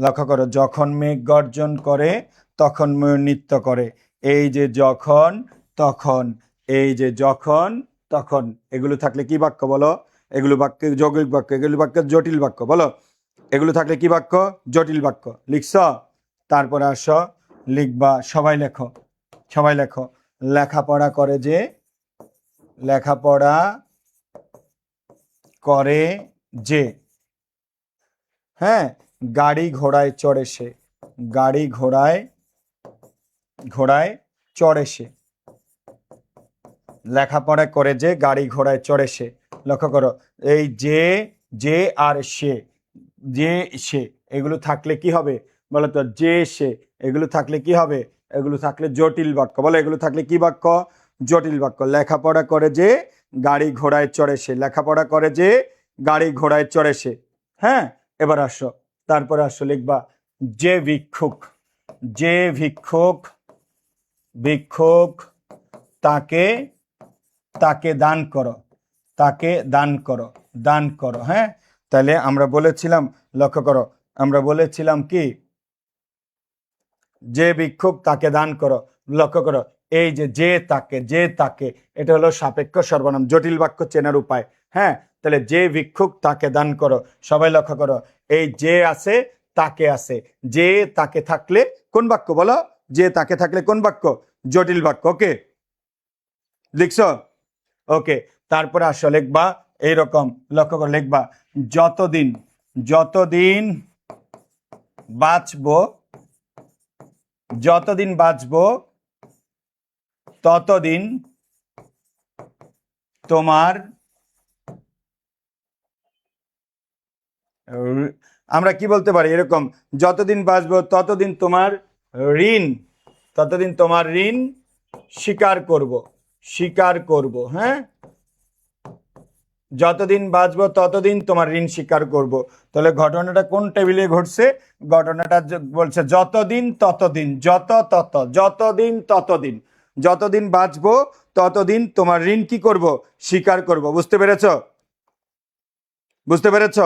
লক্ষ্য করো, যখন মেঘ গর্জন করে তখন ময়ূর নৃত্য করে। এই যে যখন, তখন, এই যে যখন, তখন, এগুলো থাকলে কি বাক্য বলো? এগুলো বাক্যের যৌগিক বাক্য, এগুলো বাক্যের জটিল বাক্য। বলো, এগুলো থাকলে কি বাক্য? জটিল বাক্য। লিখছ? তারপরে আসো লিখবা, সবাই লেখো, সবাই লেখো। লেখাপড়া করে যে, লেখাপড়া করে যে, হ্যাঁ, গাড়ি ঘোড়ায় চড়ে সে, গাড়ি ঘোড়ায় ঘোড়ায় চড়ে সে, লেখাপড়া করে যে, গাড়ি ঘোড়ায় চড়ে সে। লক্ষ্য করো, এই যে আর সে, যে সে এগুলো থাকলে কি হবে বলো তো? যে সে এগুলো থাকলে কি হবে? এগুলো থাকলে জটিল বাক্য। বলো, এগুলো থাকলে কি বাক্য? জটিল বাক্য। লেখাপড়া করে যে, গাড়ি ঘোড়ায় চড়ে সে, লেখাপড়া করে যে, গাড়ি ঘোড়ায় চড়ে সে। হ্যাঁ, এবার আসো, তারপরে আসো লিখবা যে ভিক্ষুক, যে ভিক্ষুক, ভিক্ষুক তাকে, তাকে দান করো, তাকে দান করো, দান করো। হ্যাঁ, তাহলে আমরা বলেছিলাম, লক্ষ্য করো, আমরা বলেছিলাম কি? যে ভিক্ষুক তাকে দান করো। লক্ষ্য করো, এই যে তাকে, যে তাকে, এটা হলো সাপেক্ষ সর্বনাম, জটিল বাক্য চেনার উপায়। হ্যাঁ, তাহলে যে ভিক্ষুক তাকে দান করো। সবাই লক্ষ্য করো, এই যে আছে, তাকে আছে, যে তাকে থাকলে কোন বাক্য বলো? যে তাকে থাকলে কোন বাক্য? জটিল বাক্য। ওকে, লিখছো? ওকে, তারপরে আসো লিখবা এইরকম, লক্ষ্য করে লিখবা যতদিন, যতদিন বাঁচবো, যতদিন বাঁচবো ততদিন তোমার, আমরা কি বলতে পারি এরকম, যতদিন বাঁচবো ততদিন তোমার ঋণ, ততদিন তোমার ঋণ স্বীকার করব, স্বীকার করব। হ্যাঁ, যতদিন বাঁচবো ততদিন তোমার ঋণ স্বীকার করব। তাহলে ঘটনাটা কোন টেবিলে ঘটছে? ঘটনাটা বলছে যতদিন ততদিন, যত তত, যতদিন ততদিন, যতদিন বাঁচবো ততদিন তোমার ঋণ কি করব? স্বীকার করব। বুঝতে পেরেছ? বুঝতে পেরেছ?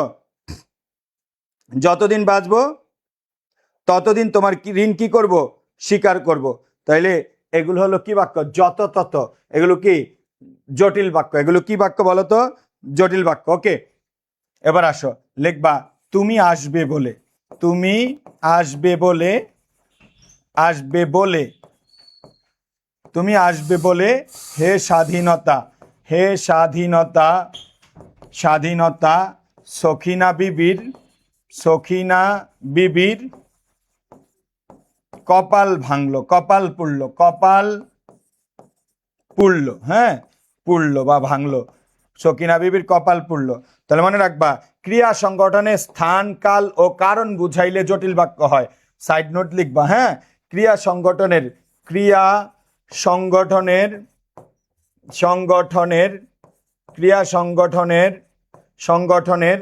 যতদিন বাঁচবো ততদিন তোমার ঋণ কি করব? স্বীকার করব। তাইলে এগুলো হলো কি বাক্য? যত তত। এগুলো কি? জটিল বাক্য। এগুলো কি বাক্য বলো তো? জটিল বাক্য। ওকে, এবার আসো লিখবা তুমি আসবে বলে, তুমি আসবে বলে, আসবে বলে, তুমি আসবে বলে হে স্বাধীনতা, হে স্বাধীনতা, স্বাধীনতা সখিনা বিবির, সখিনা বিবির কপাল ভাঙলো, কপাল পুড়লো, কপাল পুড়লো। হ্যাঁ, পুড়লো বা ভাঙলো, সকিনা বিবির কপাল পুড়লো। তাহলে মনে রাখবা, ক্রিয়া সংগঠনে স্থান, কাল ও কারণ বুঝাইলে জটিল বাক্য হয়। সাইড নোট লিখবা। হ্যাঁ, ক্রিয়া সংগঠনের, ক্রিয়া সংগঠনের, সংগঠনের, ক্রিয়া সংগঠনের, সংগঠনের,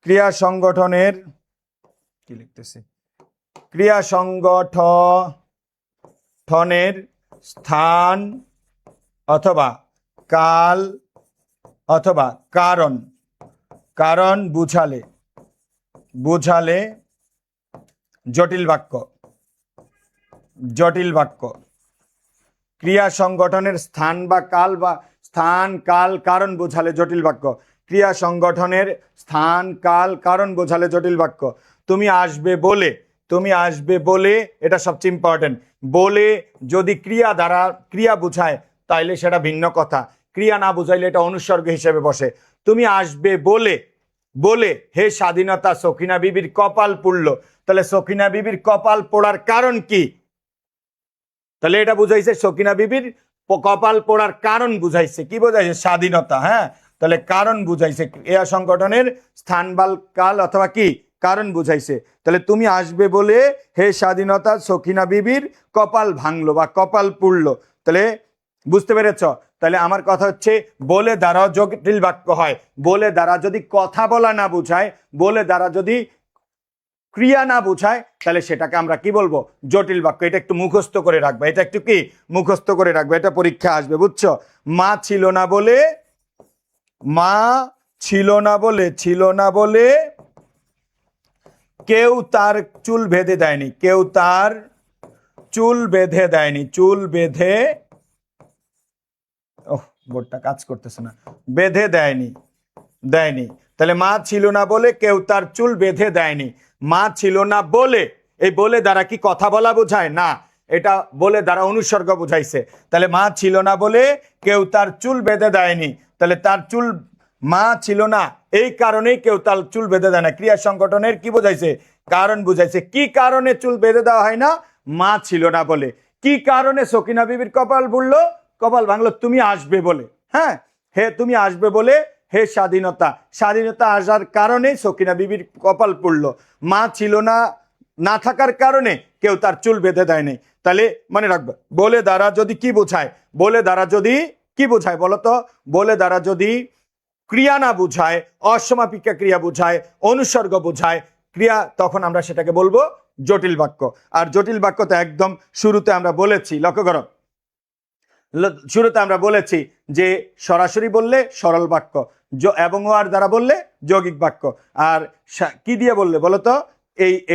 ক্রিয়া সংগঠনের, কি লিখতেছি, ক্রিয়া সংগঠনের স্থান অথবা কাল অথবা কারণ, কারণ বুঝালে, বুঝালে জটিল বাক্য, জটিল বাক্য। ক্রিয়া সংগঠনের স্থান বা কাল, বা স্থান কাল কারণ বোঝালে জটিল বাক্য। ক্রিয়া সংগঠনের স্থান কাল কারণ বোঝালে জটিল বাক্য। তুমি আসবে বলে, তুমি আসবে বলে, এটা সবচেয়ে ইম্পর্টেন্ট। বলে যদি ক্রিয়া দ্বারা ক্রিয়া বুঝায় তাইলে সেটা ভিন্ন কথা, ক্রিয়া না বুঝাইলে এটা অনুসর্গ হিসেবে বসে। তুমি আসবে বলে, বলে হে স্বাধীনতা সখিনা বিবির কপাল পুড়লো। তাহলে সখিনা বিবির কপাল পোড়ার কারণ কি? তাহলে এটা বুঝাইছে সকিনা বিবির কপাল পোড়ার কারণ বুঝাইছে। কি বুঝাইছে? স্বাধীনতা। হ্যাঁ, তাহলে কারণ বুঝাইছে, ক্রিয়া সংগঠনের স্থান বা কাল অথবা কি কারণ বুঝাইছে। তাহলে তুমি আসবে বলে হে স্বাধীনতা সকিনা বিবির কপাল ভাঙলো বা কপাল পুড়লো। তাহলে বুঝতে পেরেছ? তাহলে আমার কথা হচ্ছে, বলে দ্বারা জটিল বাক্য হয়। বলে দ্বারা যদি কথা বলা না বুঝায়, বলে দ্বারা যদি ক্রিয়া না বোঝায়, তাহলে সেটাকে আমরা কি বলবো? জটিল বাক্য। এটা একটু মুখস্থ করে রাখবে, এটা একটু কি মুখস্থ করে রাখবে, এটা পরীক্ষা আসবে। বুঝছো? মা ছিল না বলে, মা ছিল না বলে, ছিল না বলে কেউ তার চুল বেঁধে দেয়নি, কেউ তার চুল বেঁধে দেয়নি, চুল বেঁধে, ওহ বোর্ডটা কাজ করতেছে না, বেঁধে দেয়নি, দেয়নি। তাহলে মা ছিল না বলে কেউ তার চুল বেঁধে দেয়নি। মা ছিল না বলে, এই বলে দ্বারা কি কথা বলা বোঝায়? না, এটা বলে দ্বারা অনুসর্গ বুঝাইছে। তাহলে মা ছিল না বলে কেউ তার চুল বেঁধে দেয়নি। তাহলে তার চুল, মা ছিল না এই কারণেই কেউ তার চুল বেঁধে দেয় না। ক্রিয়া সংগঠনের কি বুঝাইছে? কারণ বুঝাইছে। কি কারণে চুল বেঁধে দেওয়া হয় না? মা ছিল না বলে। কি কারণে সকিনা বিবির কপাল পুড়লো? কপাল ভাঙলো তুমি আসবে বলে। হ্যাঁ, হে তুমি আসবে বলে, হে স্বাধীনতা, স্বাধীনতা আসার কারণে সকিনা বিবির কপাল পুড়লো। মা ছিল না, না থাকার কারণে কেউ তার চুল বেঁধে দেয়নি। তাহলে মনে রাখবে, বলে দ্বারা যদি কি বোঝায়, বলে দ্বারা যদি কি বোঝায় বলতো? বলে দ্বারা যদি ক্রিয়া না বোঝায়, অসমাপিকা ক্রিয়া বোঝায়, অনুসর্গ বোঝায় ক্রিয়া, তখন আমরা সেটাকে বলবো জটিল বাক্য। আর জটিল বাক্য তো একদম শুরুতে আমরা বলেছি, লক্ষ্য করো, শুরুতে আমরা বলেছি যে সরাসরি বললে সরল বাক্য, এবং আর দ্বারা বললে যৌগিক বাক্য, আর কি দিয়ে বললে বলতো?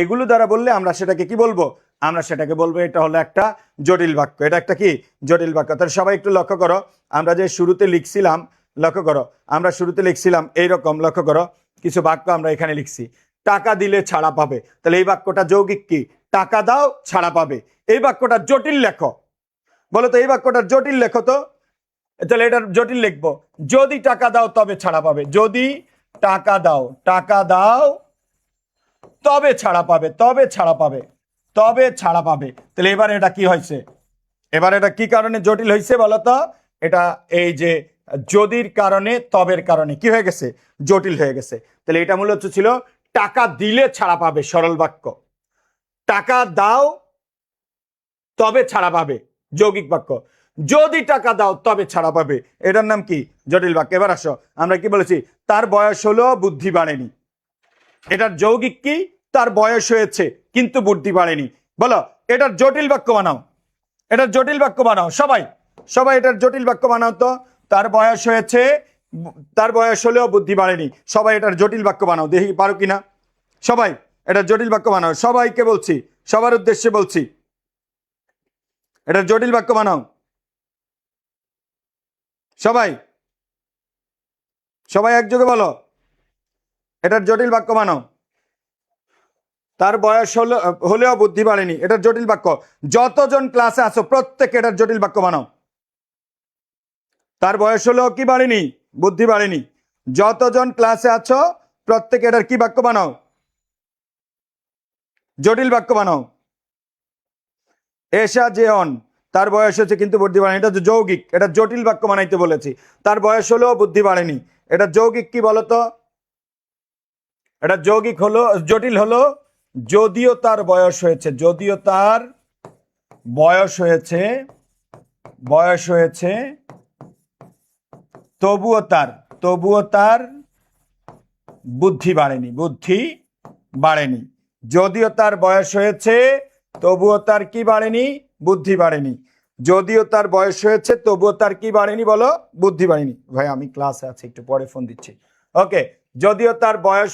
এগুলো দ্বারা বললে আমরা সেটাকে কি বলবো? আমরা সেটাকে বলবো এটা হলো একটা জটিল বাক্য। এটা একটা কি জটিল বাক্য। তাহলে সবাই একটু লক্ষ্য করো, আমরা যে শুরুতে লিখছিলাম, লক্ষ্য করো, আমরা শুরুতে লিখছিলাম এইরকম, লক্ষ্য করো, কিছু বাক্য আমরা এখানে লিখছি। টাকা দিলে ছাড়া পাবে, তাহলে এই বাক্যটা যৌগিক কি? টাকা দাও ছাড়া পাবে। এই বাক্যটা জটিল লেখো, বলো তো এই বাক্যটার জটিল লেখো তো। তাহলে এটার জটিল লিখবো, যদি টাকা দাও তবে ছাড়া পাবে। যদি টাকা দাও, টাকা দাও তবে ছাড়া পাবে, তবে ছাড়া পাবে, তবে ছাড়া পাবে। তাহলে এবার এটা কি হয়েছে? এবার এটা কি কারণে জটিল হয়েছে বলতো? এটা এই যে যদির কারণে, তবের কারণে কি হয়ে গেছে? জটিল হয়ে গেছে। তাহলে এটা মূলত ছিল টাকা দিলে ছাড়া পাবে, সরল বাক্য। টাকা দাও তবে ছাড়া পাবে, যৌগিক বাক্য। যদি টাকা দাও তবে ছাড়া পাবে, এটার নাম কি? জটিল বাক্য। এবার আসো, আমরা কি বলেছি? তার বয়স হলো, বুদ্ধি বাড়েনি। এটার যৌগিক কি? তার বয়স হয়েছে কিন্তু বুদ্ধি বাড়েনি। বলো এটার জটিল বাক্য বানাও, এটার জটিল বাক্য বানাও। সবাই সবাই এটার জটিল বাক্য বানাও তো। তার বয়স হয়েছে, তার বয়স হলেও বুদ্ধি বাড়েনি। সবাই এটার জটিল বাক্য বানাও, দেখি পারো কিনা। সবাই এটার জটিল বাক্য বানাও, সবাইকে বলছি, সবার উদ্দেশ্যে বলছি, এটার জটিল বাক্য বানাও। সবাই সবাই একযোগে বলো, এটার জটিল বাক্য বানাও। তার বয়স হলেও বুদ্ধি বাড়েনি, এটার জটিল বাক্য। যতজন ক্লাসে আসো প্রত্যেকে এটার জটিল বাক্য বানাও। তার বয়স হলেও কি বাড়েনি? বুদ্ধি বাড়েনি। যতজন ক্লাসে আছো প্রত্যেকে এটার কি বাক্য বানাও? জটিল বাক্য বানাও। এসা যেয়ন, তার বয়স হচ্ছে কিন্তু বুদ্ধি বাড়েনি, এটা যৌগিক, এটা জটিল বাক্য বানাইতে বলেছি। তার বয়স হলেও বুদ্ধি বাড়েনি, এটা যৌগিক কি বলতো? এটা যৌগিক হলো, জটিল হলো যদিও তার বয়স হয়েছে, যদিও তার বয়স হয়েছে, বয়স হয়েছে তবুও তার বুদ্ধি বাড়েনি, বুদ্ধি বাড়েনি। যদিও তার বয়স হয়েছে তবুও তার কি বাড়েনি? বুদ্ধি বাড়েনি। যদিও তার বয়স হয়েছে তবুও তার কি বাড়েনি বলো? বুদ্ধি বাড়েনি। ভাই আমি ক্লাসে আছি, একটু পরে ফোন দিচ্ছি। ওকে, যদিও তার বয়স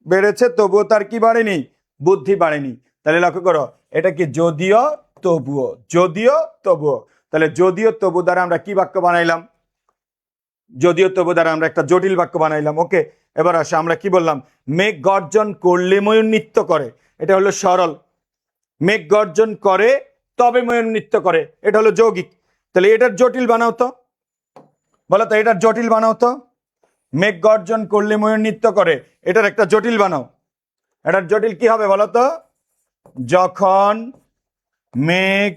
বেড়েছে তবুও তার কি বাড়েনি? বুদ্ধি বাড়েনি। তাহলে লক্ষ্য করো, এটা কি যদিও তবুও, যদিও তবুও। তাহলে যদিও তবু দ্বারা আমরা কি বাক্য বানাইলাম? যদিও তবু দ্বারা আমরা একটা জটিল বাক্য বানাইলাম। ওকে, এবার আসে, আমরা কি বললাম? মেঘ গর্জন করলে ময়ূর নৃত্য করে, এটা হলো সরল। মেঘ গর্জন করে তবে ময়ূর নৃত্য করে, এটা হলো যৌগিক। তাহলে এটার জটিল বানাও তো, বলো তো এটার জটিল বানাও তো। মেঘ গর্জন করলে ময়ূর নৃত্য করে, এটার একটা জটিল বানাও। এটার জটিল কি হবে বলো তো? যখন মেঘ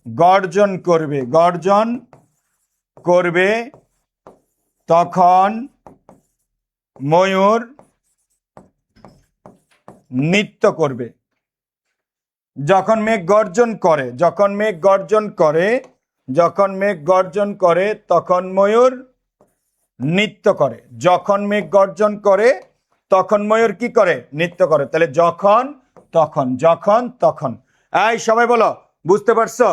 গর্জন করবে, গর্জন করবে তখন ময়ূর নৃত্য করবে। যখন মেঘ গর্জন করে, যখন মেঘ গর্জন করে, যখন মেঘ গর্জন করে তখন ময়ূর নৃত্য করে। যখন মেঘ গর্জন করে তখন ময়ূর কি করে? নৃত্য করে। তাহলে যখন, তখন, যখন, তখন। এই সবাই বলো, বুঝতে পারছো?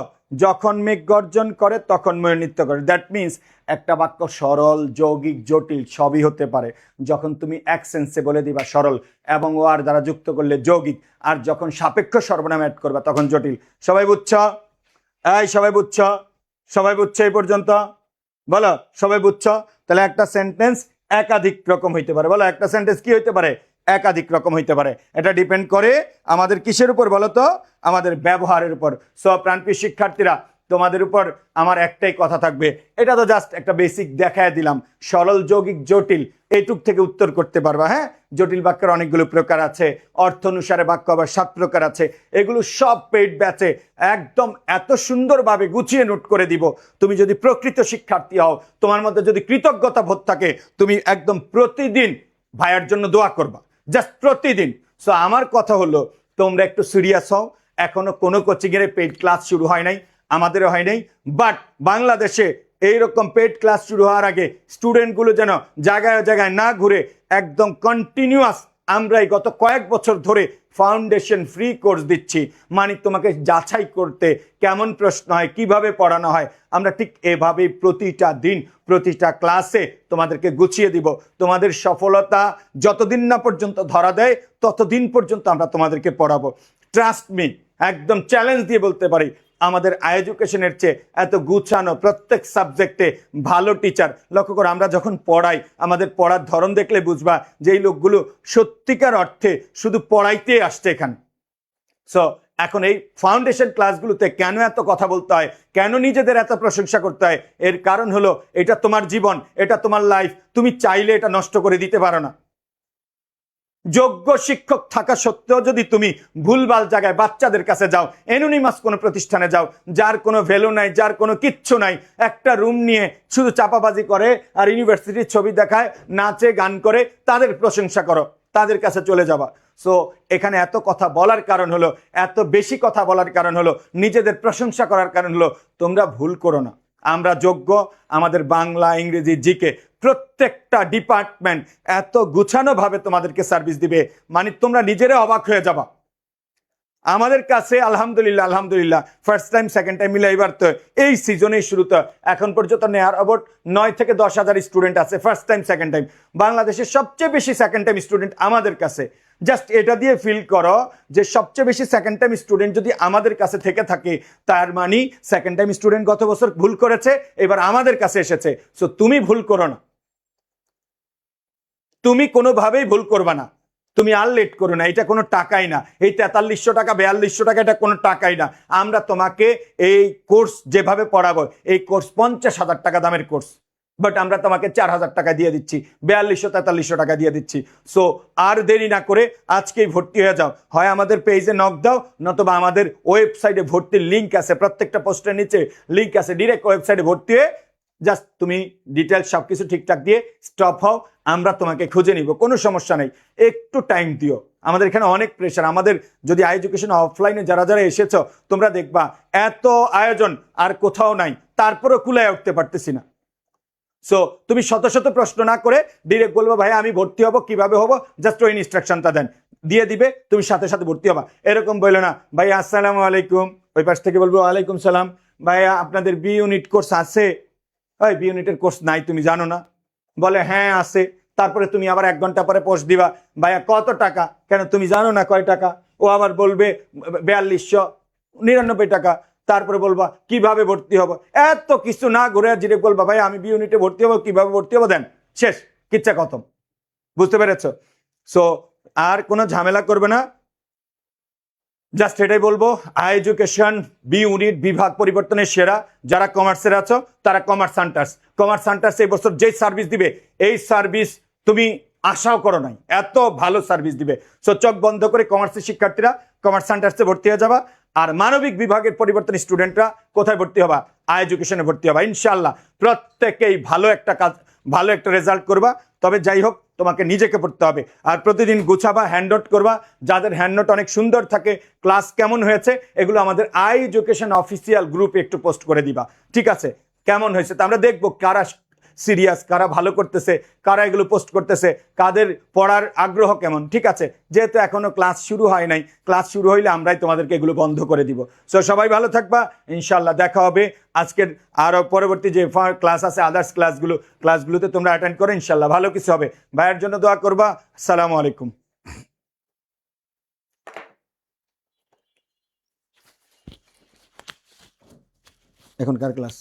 যখন মেঘ গর্জন করে তখন ময়ূর নৃত্য করে। দ্যাট মিনস একটা বাক্য সরল, যৌগিক, জটিল সবই হতে পারে। যখন তুমি এক সেন্সে বলে দিবা সরল, এবং ও আর দ্বারা যুক্ত করলে যৌগিক, আর যখন সাপেক্ষ সর্বনাম অ্যাড করবা তখন জটিল। সবাই বুঝছ? এই সবাই বুঝছ? সবাই বুঝছো এই পর্যন্ত? বলো সবাই বুঝছ? তাহলে একটা সেন্টেন্স একাধিক রকম হইতে পারে। বলো একটা সেন্টেন্স কি হইতে পারে? একাধিক রকম হইতে পারে। এটা ডিপেন্ড করে আমাদের কিসের উপর বলো তো? আমাদের ব্যবহারের উপর। সো প্রাণপ্রিয় শিক্ষার্থীরা, তোমাদের উপর আমার একটাই কথা থাকবে, এটা তো জাস্ট একটা বেসিক দেখায় দিলাম। সরল, যৌগিক, জটিল এইটুক থেকে উত্তর করতে পারবা। হ্যাঁ, জটিল বাক্যের অনেকগুলো প্রকার আছে, অর্থ অনুসারে বাক্য আবার 7 প্রকার আছে, এগুলো সব পেইড ব্যাচে একদম এত সুন্দরভাবে গুছিয়ে নোট করে দিব। তুমি যদি প্রকৃত শিক্ষার্থী হও, তোমার মধ্যে যদি কৃতজ্ঞতা বোধ থাকে, তুমি একদম প্রতিদিন ভাইয়ার জন্য দোয়া করবা, জাস্ট প্রতিদিন। সো আমার কথা হলো, তোমরা একটু সিরিয়াস হও। এখনো কোনো কোচিংয়ের পেইড ক্লাস শুরু হয় নাই, আমাদেরও হয় নাই, বাট বাংলাদেশে এইরকম পেইড ক্লাস শুরু হওয়ার আগে স্টুডেন্টগুলো যেন জায়গায় জায়গায় না ঘুরে একদম কন্টিনিউয়াস, আমরা এই গত কয়েক বছর ধরে ফাউন্ডেশন ফ্রি কোর্স দিচ্ছি, মানে তোমাকে যাচাই করতে কেমন প্রশ্ন হয়, কিভাবে পড়ানো হয়, আমরা ঠিক এভাবেই প্রতিটা দিন প্রতিটা ক্লাসে তোমাদেরকে গুছিয়ে দিব। তোমাদের সফলতা যতদিন না পর্যন্ত ধরা দেয় ততদিন পর্যন্ত আমরা তোমাদেরকে পড়াবো। ট্রাস্ট মি, একদম চ্যালেঞ্জ দিয়ে বলতে পারি, আমাদের এডুকেশনের চেয়ে এত গুছানো প্রত্যেক সাবজেক্টে ভালো টিচার। লক্ষ্য করো, আমরা যখন পড়াই আমাদের পড়ার ধরন দেখলে বুঝবা যে এই লোকগুলো সত্যিকার অর্থে শুধু পড়াইতে আসছে এখানে। সো এখন এই ফাউন্ডেশন ক্লাসগুলোতে কেন এত কথা বলতে হয়, কেন নিজেদের এত প্রশংসা করতে হয়, এর কারণ হলো এটা তোমার জীবন, এটা তোমার লাইফ, তুমি চাইলে এটা নষ্ট করে দিতে পারো না। যোগ্য শিক্ষক থাকা সত্ত্বেও যদি তুমি ভুলভাল জায়গায় বাচ্চাদের কাছে যাও, অ্যানোনিমাস কোনো প্রতিষ্ঠানে যাও, যার কোনো ভ্যালু নাই, যার কোনো কিচ্ছু নাই, একটা রুম নিয়ে শুধু চাপাবাজি করে আর ইউনিভার্সিটির ছবি দেখায়, নাচে গান করে, তাদের প্রশংসা করো, তাদের কাছে চলে যাবা। সো এখানে এত কথা বলার কারণ হলো, এত বেশি কথা বলার কারণ হলো, নিজেদের প্রশংসা করার কারণ হলো, তোমরা ভুল করো না, আমরা যোগ্য। আমাদের বাংলা, ইংরেজি, জিকে প্রত্যেকটা ডিপার্টমেন্ট এত গুছানোভাবে তোমাদেরকে সার্ভিস দিবে, মানে তোমরা নিজেরা অবাক হয়ে যাবা। আমাদের কাছে আলহামদুলিল্লাহ আলহামদুলিল্লাহ ফার্স্ট টাইম সেকেন্ড টাইম মিলে এবার তো এই সিজনের শুরুতে এখন পর্যন্ত নেয়ার অ্যাবাউট 9 থেকে 10,000 স্টুডেন্ট আছে ফার্স্ট টাইম সেকেন্ড টাইম। বাংলাদেশের সবচেয়ে বেশি সেকেন্ড টাইম স্টুডেন্ট আমাদের কাছে। জাস্ট এটা দিয়ে ফিল করো যে সবচেয়ে বেশি সেকেন্ড টাইম স্টুডেন্ট যদি আমাদের কাছে থেকে থাকে, তার মানে সেকেন্ড টাইম স্টুডেন্ট গত বছর ভুল করেছে, এবার আমাদের কাছে এসেছে। সো তুমি ভুল করো না, তুমি কোনোভাবেই ভুল করবা না, তুমি আর লেট করো না, এটা কোনো টাকাই না, এই 4300 টাকা 4200 টাকা এটা কোনো টাকাই না। আমরা তোমাকে এই কোর্স যেভাবে পড়াবো, এই কোর্স 50,000 টাকা দামের কোর্স, বাট আমরা তোমাকে 4,000 টাকা দিয়ে দিচ্ছি, 4200-4300 টাকা দিয়ে দিচ্ছি। সো আর দেরি না করে আজকেই ভর্তি হয়ে যাও, হয় আমাদের পেজে নক দাও, নতুবা আমাদের ওয়েবসাইটে ভর্তির লিঙ্ক আছে, প্রত্যেকটা পোস্টের নিচে লিঙ্ক আছে, ডিরেক্ট ওয়েবসাইটে ভর্তি হয়ে জাস্ট তুমি ডিটেলস সবকিছু ঠিকঠাক দিয়ে স্টপ হও, আমরা তোমাকে খুঁজে নিব, কোনো সমস্যা নেই, একটু টাইম দিও। আমাদের এখানে অনেক প্রেশার, আমাদের যদি এডুকেশন অফলাইনে যারা যারা এসেছো তোমরা দেখবা এত আয়োজন আর কোথাও নাই, তারপরও কুলায় উঠতে পারতেছি না। সো তুমি শত শত প্রশ্ন না করে ডিরেক্ট বলবো ভাই আমি ভর্তি হব, কিভাবে হবো, জাস্ট ওই ইনস্ট্রাকশনটা দেন, দিয়ে দিবে, তুমি সাথে সাথে ভর্তি হবা। এরকম বললো না ভাই আসসালামু আলাইকুম, ওই পাশ থেকে বলবো ওয়ালাইকুম সালাম, ভাইয়া আপনাদের বি ইউনিট কোর্স আছে? ওই বি ইউনিটের কোর্স নাই, তুমি জানো না? বলে হ্যাঁ আছে। তারপরে তুমি আবার 1 ঘন্টা পরে পোস্ট দিবা, ভাইয়া কত টাকা, কেন তুমি জানো না কয় টাকা? ও আবার বলবে 4299 টাকা। তারপরে বলবা কিভাবে ভর্তি হবো, এত কিছু না ঘুরে জিরে বলবা ভাই আমি বি ইউনিটে ভর্তি হবো, কিভাবে ভর্তি হবো, দেন শেষ, কিচ্ছা খতম। বুঝতে পেরেছ? সো আর কোনো ঝামেলা করবে না, জাস্ট এটাই বলবো, এডুকেশন বি ইউনিট বিভাগ পরিবর্তনের সেরা। যারা কমার্সের আছো তারা কমার্স সেন্টার্স এই বছর যে সার্ভিস দিবে, এই সার্ভিস তুমি আশাও করো নাই, এত ভালো সার্ভিস দিবে। সো চোখ বন্ধ করে কমার্সের শিক্ষার্থীরা কমার্স সেন্টার্সে ভর্তি হয়ে যাবা, আর মানবিক বিভাগের পরিবর্তন স্টুডেন্টরা কোথায় ভর্তি হবা? এডুকেশনে ভর্তি হবা। ইনশাল্লাহ প্রত্যেকেই ভালো একটা কাজ, ভালো একটা রেজাল্ট করবা। তবে যাই হোক, তোমাকে নিজেকে পড়তে হবে আর প্রতিদিন গুছাবা, হ্যান্ড নোট করবা। যাদের হ্যান্ড নোট অনেক সুন্দর থাকে, ক্লাস কেমন হয়েছে এগুলো আমাদের এডুকেশন অফিসিয়াল গ্রুপে একটু পোস্ট করে দিবা, ঠিক আছে? কেমন হয়েছে তা আমরা দেখবো, কারা সিরিয়াস, কারা ভালো করতেছে, কারা এগুলো পোস্ট করতেছে, কাদের পড়ার আগ্রহ কেমন, ঠিক আছে? যেহেতু এখনো ক্লাস শুরু হয় নাই, ক্লাস শুরু হইলে আমরাই তোমাদেরকে এগুলো বন্ধ করে দিব। সো সবাই ভালো থাকবা, ইনশাল্লাহ দেখা হবে। আজকের আরো পরবর্তী যে ক্লাস আছে, আদার্স ক্লাসগুলোতে তোমরা অ্যাটেন্ড করো, ইনশাল্লাহ ভালো কিছু হবে। ভাইয়ের জন্য দোয়া করবা। আসসালামু আলাইকুম। এখনকার ক্লাস